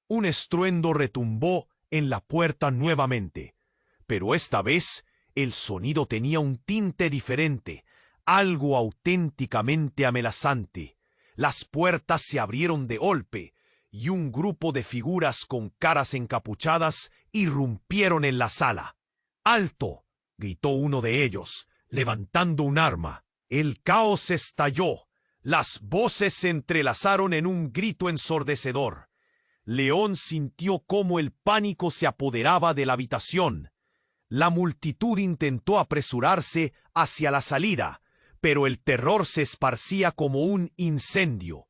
un estruendo retumbó en la puerta nuevamente, pero esta vez el sonido tenía un tinte diferente, algo auténticamente amenazante. Las puertas se abrieron de golpe, y un grupo de figuras con caras encapuchadas irrumpieron en la sala. ¡Alto!, gritó uno de ellos, levantando un arma. El caos estalló. Las voces se entrelazaron en un grito ensordecedor. León sintió cómo el pánico se apoderaba de la habitación. La multitud intentó apresurarse hacia la salida, pero el terror se esparcía como un incendio.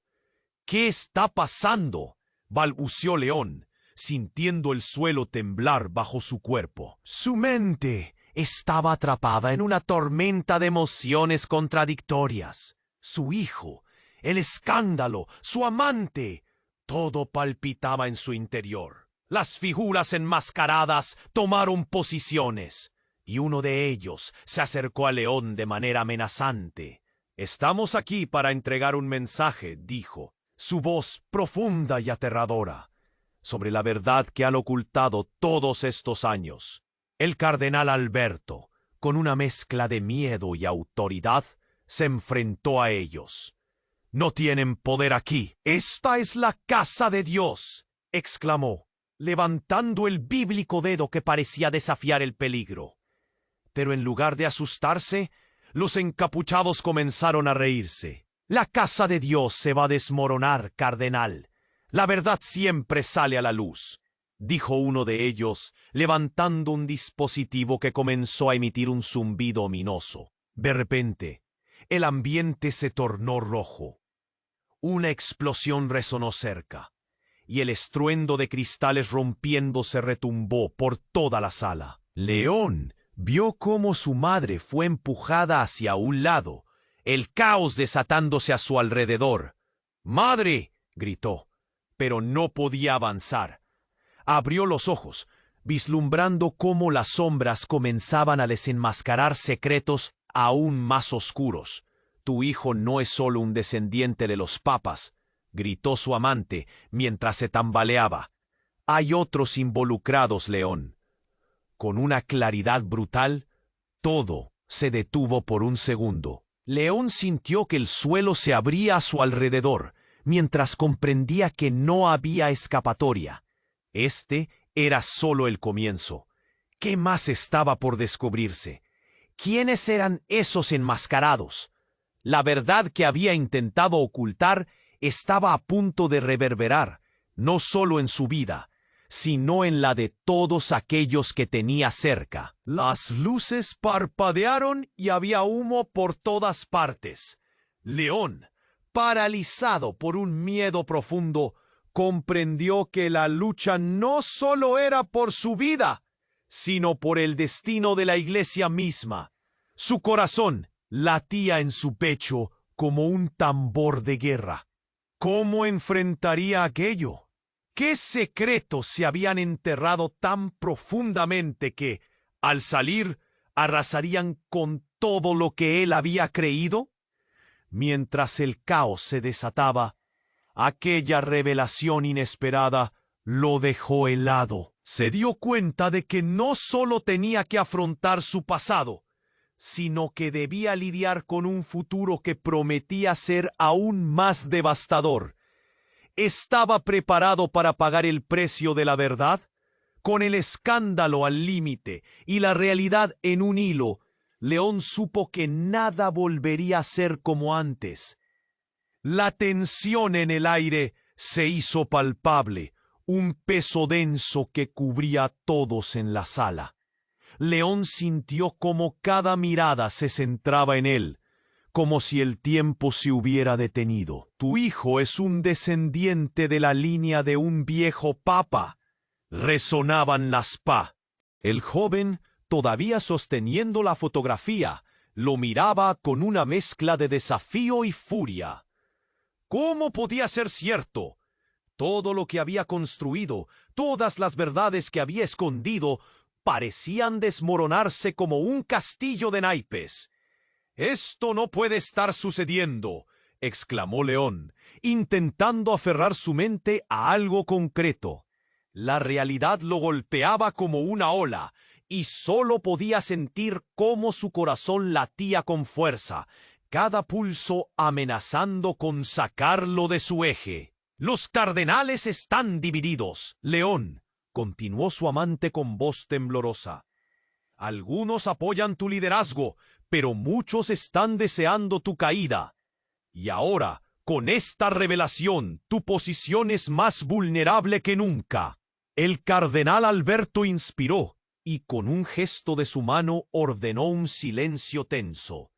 ¿Qué está pasando?, balbuceó León, sintiendo el suelo temblar bajo su cuerpo. Su mente estaba atrapada en una tormenta de emociones contradictorias. Su hijo, el escándalo, su amante, todo palpitaba en su interior. Las figuras enmascaradas tomaron posiciones, y uno de ellos se acercó a León de manera amenazante. «Estamos aquí para entregar un mensaje», dijo, su voz profunda y aterradora, sobre la verdad que han ocultado todos estos años. El cardenal Alberto, con una mezcla de miedo y autoridad, se enfrentó a ellos. «No tienen poder aquí. Esta es la casa de Dios», exclamó, levantando el bíblico dedo que parecía desafiar el peligro. Pero en lugar de asustarse, los encapuchados comenzaron a reírse. «La casa de Dios se va a desmoronar, cardenal. La verdad siempre sale a la luz», dijo uno de ellos, levantando un dispositivo que comenzó a emitir un zumbido ominoso. De repente, el ambiente se tornó rojo. Una explosión resonó cerca, y el estruendo de cristales rompiéndose retumbó por toda la sala. León vio cómo su madre fue empujada hacia un lado, el caos desatándose a su alrededor. «¡Madre!», gritó, pero no podía avanzar. Abrió los ojos, vislumbrando cómo las sombras comenzaban a desenmascarar secretos aún más oscuros. «Tu hijo no es solo un descendiente de los papas», gritó su amante mientras se tambaleaba. «Hay otros involucrados, León». Con una claridad brutal, todo se detuvo por un segundo. León sintió que el suelo se abría a su alrededor, mientras comprendía que no había escapatoria. Este era solo el comienzo. ¿Qué más estaba por descubrirse? ¿Quiénes eran esos enmascarados? La verdad que había intentado ocultar estaba a punto de reverberar, no solo en su vida, sino en la de todos aquellos que tenía cerca. Las luces parpadearon y había humo por todas partes. León, paralizado por un miedo profundo, comprendió que la lucha no solo era por su vida, sino por el destino de la Iglesia misma. Su corazón latía en su pecho como un tambor de guerra. ¿Cómo enfrentaría aquello? ¿Qué secretos se habían enterrado tan profundamente que, al salir, arrasarían con todo lo que él había creído? Mientras el caos se desataba, aquella revelación inesperada lo dejó helado. Se dio cuenta de que no solo tenía que afrontar su pasado, sino que debía lidiar con un futuro que prometía ser aún más devastador. ¿Estaba preparado para pagar el precio de la verdad? Con el escándalo al límite y la realidad en un hilo, León supo que nada volvería a ser como antes. La tensión en el aire se hizo palpable, un peso denso que cubría a todos en la sala. León sintió como cada mirada se centraba en él, como si el tiempo se hubiera detenido. Tu hijo es un descendiente de la línea de un viejo papa, resonaban las pa. El joven, todavía sosteniendo la fotografía, lo miraba con una mezcla de desafío y furia. ¿Cómo podía ser cierto? Todo lo que había construido, todas las verdades que había escondido, parecían desmoronarse como un castillo de naipes. «Esto no puede estar sucediendo», exclamó León, intentando aferrar su mente a algo concreto. La realidad lo golpeaba como una ola, y solo podía sentir cómo su corazón latía con fuerza, cada pulso amenazando con sacarlo de su eje. «Los cardenales están divididos, León», continuó su amante con voz temblorosa. «Algunos apoyan tu liderazgo, pero muchos están deseando tu caída. Y ahora, con esta revelación, tu posición es más vulnerable que nunca». El cardenal Alberto inspiró y con un gesto de su mano ordenó un silencio tenso.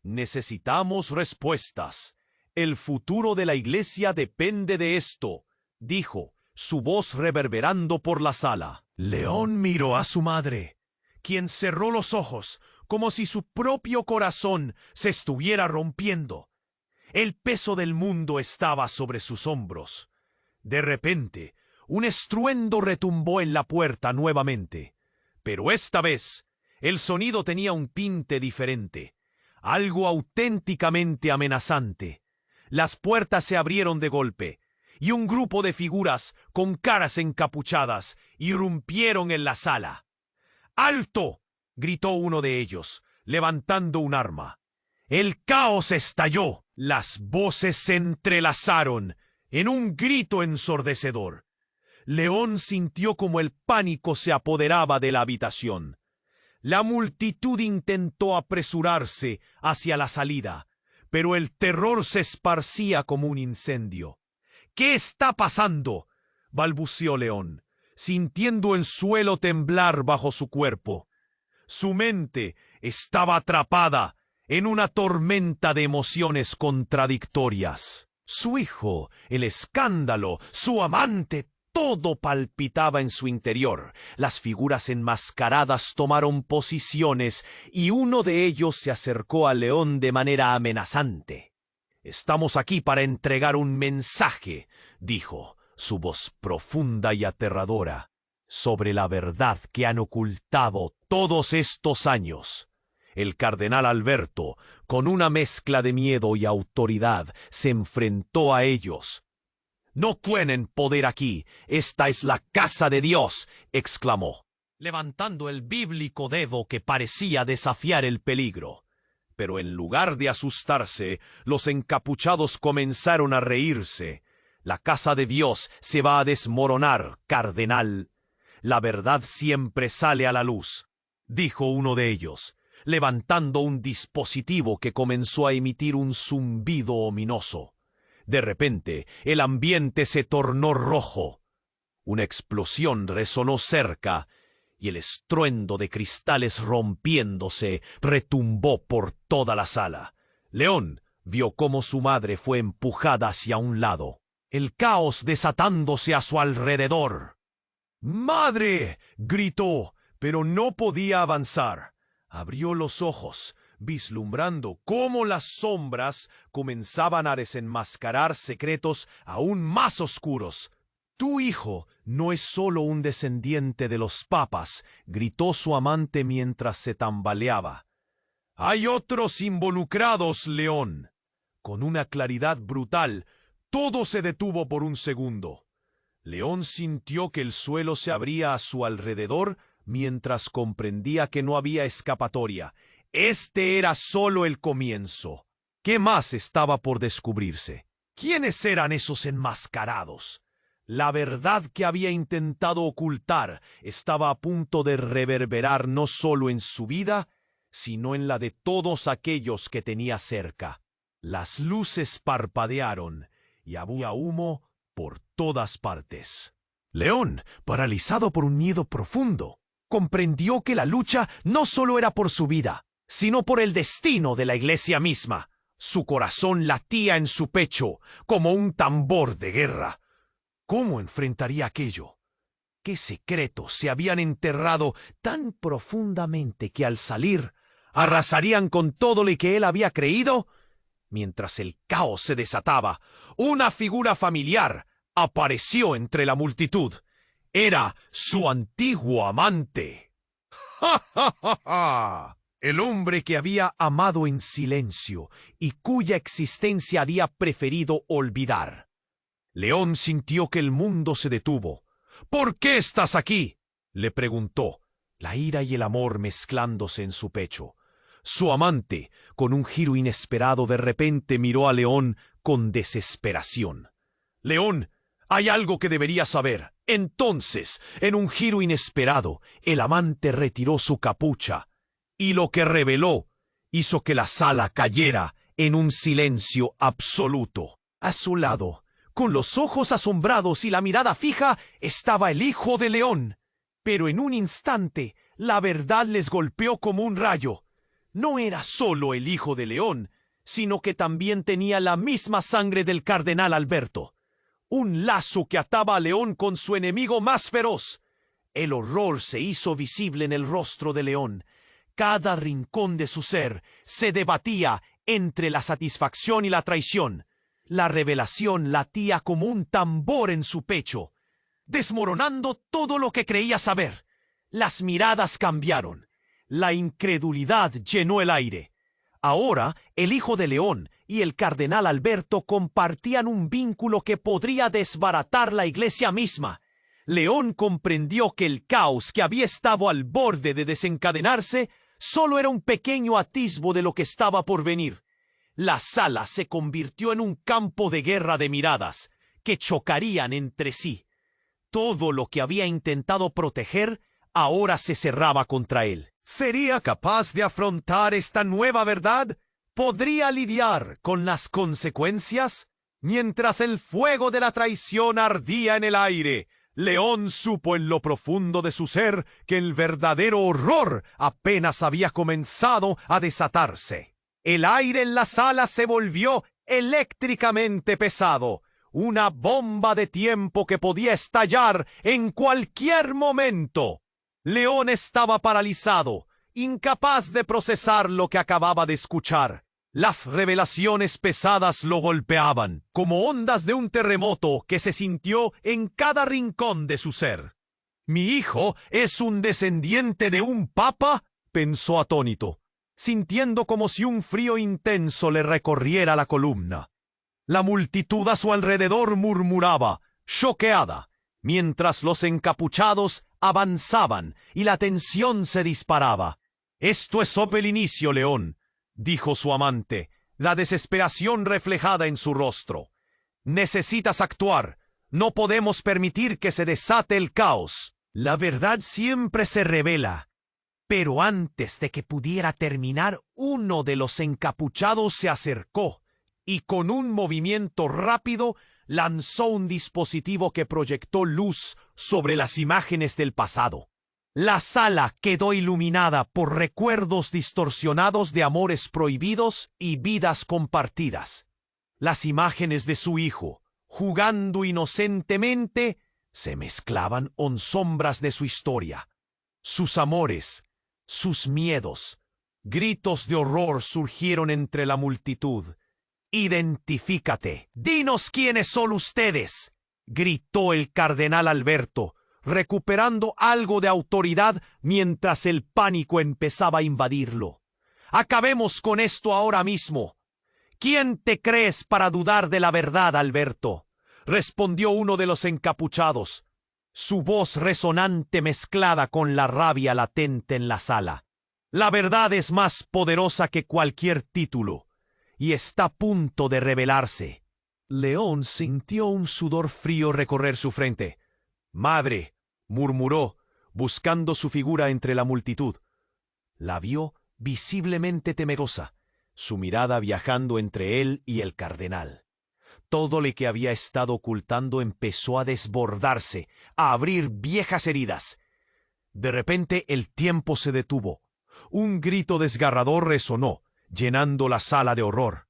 «Necesitamos respuestas. El futuro de la Iglesia depende de esto», dijo, su voz reverberando por la sala. León miró a su madre, quien cerró los ojos como si su propio corazón se estuviera rompiendo. El peso del mundo estaba sobre sus hombros. De repente, un estruendo retumbó en la puerta nuevamente, pero esta vez el sonido tenía un tinte diferente, algo auténticamente amenazante. Las puertas se abrieron de golpe, y un grupo de figuras con caras encapuchadas irrumpieron en la sala. «¡Alto!», gritó uno de ellos, levantando un arma. El caos estalló, las voces se entrelazaron en un grito ensordecedor. León sintió como el pánico se apoderaba de la habitación. La multitud intentó apresurarse hacia la salida, pero el terror se esparcía como un incendio. «¿Qué está pasando?», balbuceó León, sintiendo el suelo temblar bajo su cuerpo. Su mente estaba atrapada en una tormenta de emociones contradictorias. Su hijo, el escándalo, su amante, todo palpitaba en su interior. Las figuras enmascaradas tomaron posiciones y uno de ellos se acercó a León de manera amenazante. «Estamos aquí para entregar un mensaje», dijo, su voz profunda y aterradora, «sobre la verdad que han ocultado todos estos años». El cardenal Alberto, con una mezcla de miedo y autoridad, se enfrentó a ellos. «No tienen poder aquí, esta es la casa de Dios», exclamó, levantando el bíblico dedo que parecía desafiar el peligro. Pero en lugar de asustarse, los encapuchados comenzaron a reírse. «La casa de Dios se va a desmoronar, cardenal. La verdad siempre sale a la luz», dijo uno de ellos, levantando un dispositivo que comenzó a emitir un zumbido ominoso. De repente, el ambiente se tornó rojo. Una explosión resonó cerca y el estruendo de cristales rompiéndose retumbó por toda la sala. León vio cómo su madre fue empujada hacia un lado, el caos desatándose a su alrededor. «¡Madre!», gritó, pero no podía avanzar. Abrió los ojos, vislumbrando cómo las sombras comenzaban a desenmascarar secretos aún más oscuros. «Tu hijo no es solo un descendiente de los papas», gritó su amante mientras se tambaleaba. «Hay otros involucrados, León». Con una claridad brutal, todo se detuvo por un segundo. León sintió que el suelo se abría a su alrededor mientras comprendía que no había escapatoria. Este era solo el comienzo. ¿Qué más estaba por descubrirse? ¿Quiénes eran esos enmascarados? La verdad que había intentado ocultar estaba a punto de reverberar no solo en su vida, sino en la de todos aquellos que tenía cerca. Las luces parpadearon y había humo por todas partes. León, paralizado por un miedo profundo, comprendió que la lucha no solo era por su vida, sino por el destino de la iglesia misma. Su corazón latía en su pecho como un tambor de guerra. ¿Cómo enfrentaría aquello? ¿Qué secretos se habían enterrado tan profundamente que al salir arrasarían con todo lo que él había creído? Mientras el caos se desataba, una figura familiar apareció entre la multitud. Era su antiguo amante. ¡Ja, ja, ja, ja! El hombre que había amado en silencio y cuya existencia había preferido olvidar. León sintió que el mundo se detuvo. ¿Por qué estás aquí?, le preguntó, la ira y el amor mezclándose en su pecho. Su amante, con un giro inesperado, de repente miró a León con desesperación. «León, hay algo que deberías saber». Entonces, en un giro inesperado, el amante retiró su capucha, y lo que reveló hizo que la sala cayera en un silencio absoluto. A su lado, con los ojos asombrados y la mirada fija, estaba el hijo de León. Pero en un instante, la verdad les golpeó como un rayo. No era solo el hijo de León, sino que también tenía la misma sangre del cardenal Alberto. Un lazo que ataba a León con su enemigo más feroz. El horror se hizo visible en el rostro de León. Cada rincón de su ser se debatía entre la satisfacción y la traición. La revelación latía como un tambor en su pecho, desmoronando todo lo que creía saber. Las miradas cambiaron. La incredulidad llenó el aire. Ahora, el hijo de León y el cardenal Alberto compartían un vínculo que podría desbaratar la iglesia misma. León comprendió que el caos que había estado al borde de desencadenarse solo era un pequeño atisbo de lo que estaba por venir. La sala se convirtió en un campo de guerra de miradas que chocarían entre sí. Todo lo que había intentado proteger ahora se cerraba contra él. ¿Sería capaz de afrontar esta nueva verdad? ¿Podría lidiar con las consecuencias? Mientras el fuego de la traición ardía en el aire, León supo en lo profundo de su ser que el verdadero horror apenas había comenzado a desatarse. El aire en la sala se volvió eléctricamente pesado, una bomba de tiempo que podía estallar en cualquier momento. León estaba paralizado, incapaz de procesar lo que acababa de escuchar. Las revelaciones pesadas lo golpeaban, como ondas de un terremoto que se sintió en cada rincón de su ser. «¿Mi hijo es un descendiente de un papa?», pensó atónito, sintiendo como si un frío intenso le recorriera la columna. La multitud a su alrededor murmuraba, choqueada, mientras los encapuchados avanzaban y la tensión se disparaba. «Esto es solo el inicio, León», dijo su amante, la desesperación reflejada en su rostro. «Necesitas actuar. No podemos permitir que se desate el caos. La verdad siempre se revela». Pero antes de que pudiera terminar, uno de los encapuchados se acercó y con un movimiento rápido lanzó un dispositivo que proyectó luz sobre las imágenes del pasado. La sala quedó iluminada por recuerdos distorsionados de amores prohibidos y vidas compartidas. Las imágenes de su hijo, jugando inocentemente, se mezclaban con sombras de su historia. Sus amores, sus miedos, gritos de horror surgieron entre la multitud. «Identifícate. Dinos quiénes son ustedes», gritó el cardenal Alberto, recuperando algo de autoridad mientras el pánico empezaba a invadirlo. «Acabemos con esto ahora mismo». «¿Quién te crees para dudar de la verdad, Alberto?», respondió uno de los encapuchados, su voz resonante mezclada con la rabia latente en la sala. «La verdad es más poderosa que cualquier título y está a punto de revelarse. León sintió un sudor frío recorrer su frente. «Madre», murmuró, buscando su figura entre la multitud. La vio visiblemente temerosa, su mirada viajando entre él y el cardenal. Todo lo que había estado ocultando empezó a desbordarse, a abrir viejas heridas. De repente el tiempo se detuvo. Un grito desgarrador resonó, llenando la sala de horror.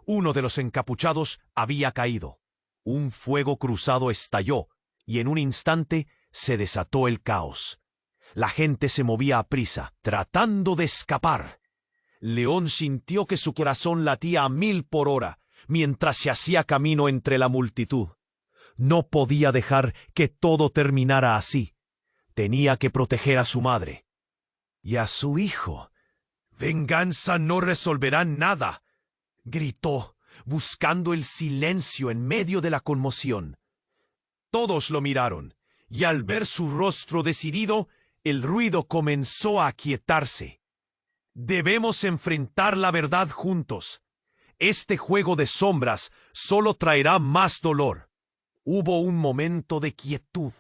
Uno de los encapuchados había caído. Un fuego cruzado estalló, y en un instante se desató el caos. La gente se movía a prisa, tratando de escapar. León sintió que su corazón latía a 1000 por hora, mientras se hacía camino entre la multitud. No podía dejar que todo terminara así. Tenía que proteger a su madre. Y a su hijo. «Venganza no resolverá nada», gritó, buscando el silencio en medio de la conmoción. Todos lo miraron, y al ver su rostro decidido, el ruido comenzó a aquietarse. «Debemos enfrentar la verdad juntos. Este juego de sombras solo traerá más dolor». Hubo un momento de quietud,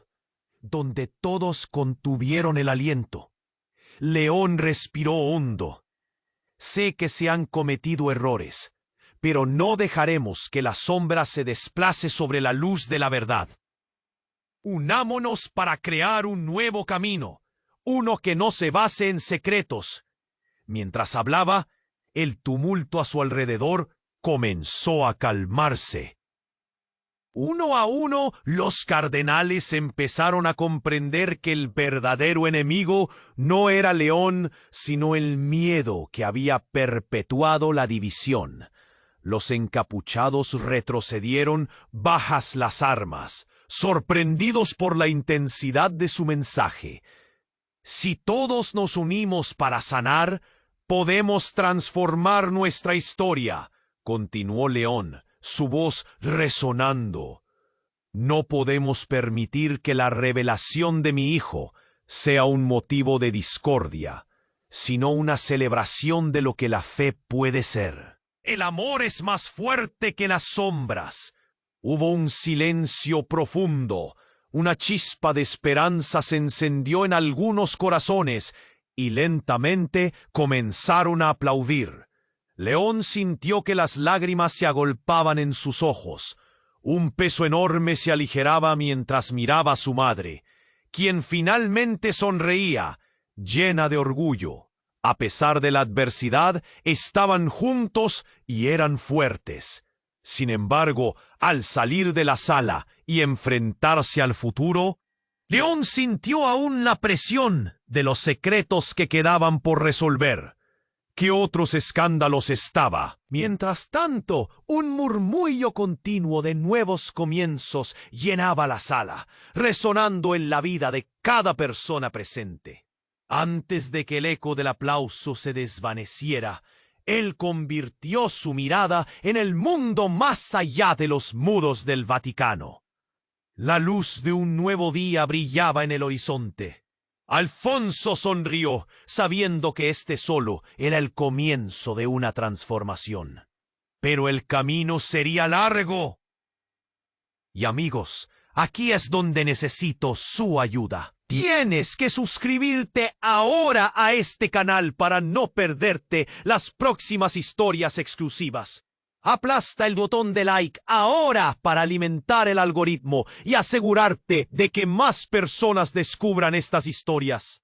donde todos contuvieron el aliento. León respiró hondo. «Sé que se han cometido errores, pero no dejaremos que la sombra se desplace sobre la luz de la verdad. Unámonos para crear un nuevo camino, uno que no se base en secretos». Mientras hablaba, el tumulto a su alrededor comenzó a calmarse. Uno a uno, los cardenales empezaron a comprender que el verdadero enemigo no era León, sino el miedo que había perpetuado la división. Los encapuchados retrocedieron bajas las armas, sorprendidos por la intensidad de su mensaje. «Si todos nos unimos para sanar, podemos transformar nuestra historia», continuó León, su voz resonando. «No podemos permitir que la revelación de mi hijo sea un motivo de discordia, sino una celebración de lo que la fe puede ser. El amor es más fuerte que las sombras». Hubo un silencio profundo. Una chispa de esperanza se encendió en algunos corazones y lentamente comenzaron a aplaudir. León sintió que las lágrimas se agolpaban en sus ojos. Un peso enorme se aligeraba mientras miraba a su madre, quien finalmente sonreía, llena de orgullo. A pesar de la adversidad, estaban juntos y eran fuertes. Sin embargo, al salir de la sala y enfrentarse al futuro, León sintió aún la presión de los secretos que quedaban por resolver. ¿Qué otros escándalos estaba? Mientras tanto, un murmullo continuo de nuevos comienzos llenaba la sala, resonando en la vida de cada persona presente. Antes de que el eco del aplauso se desvaneciera, él convirtió su mirada en el mundo más allá de los muros del Vaticano. La luz de un nuevo día brillaba en el horizonte. Alfonso sonrió, sabiendo que este solo era el comienzo de una transformación. Pero el camino sería largo. Y amigos, aquí es donde necesito su ayuda. Tienes que suscribirte ahora a este canal para no perderte las próximas historias exclusivas. Aplasta el botón de like ahora para alimentar el algoritmo y asegurarte de que más personas descubran estas historias.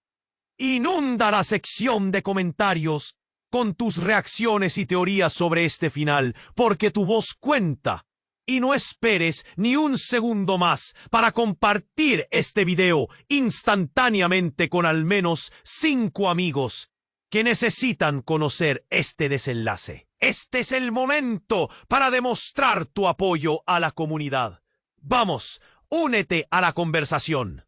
Inunda la sección de comentarios con tus reacciones y teorías sobre este final, porque tu voz cuenta. Y no esperes ni un segundo más para compartir este video instantáneamente con al menos 5 amigos que necesitan conocer este desenlace. Este es el momento para demostrar tu apoyo a la comunidad. Vamos, únete a la conversación.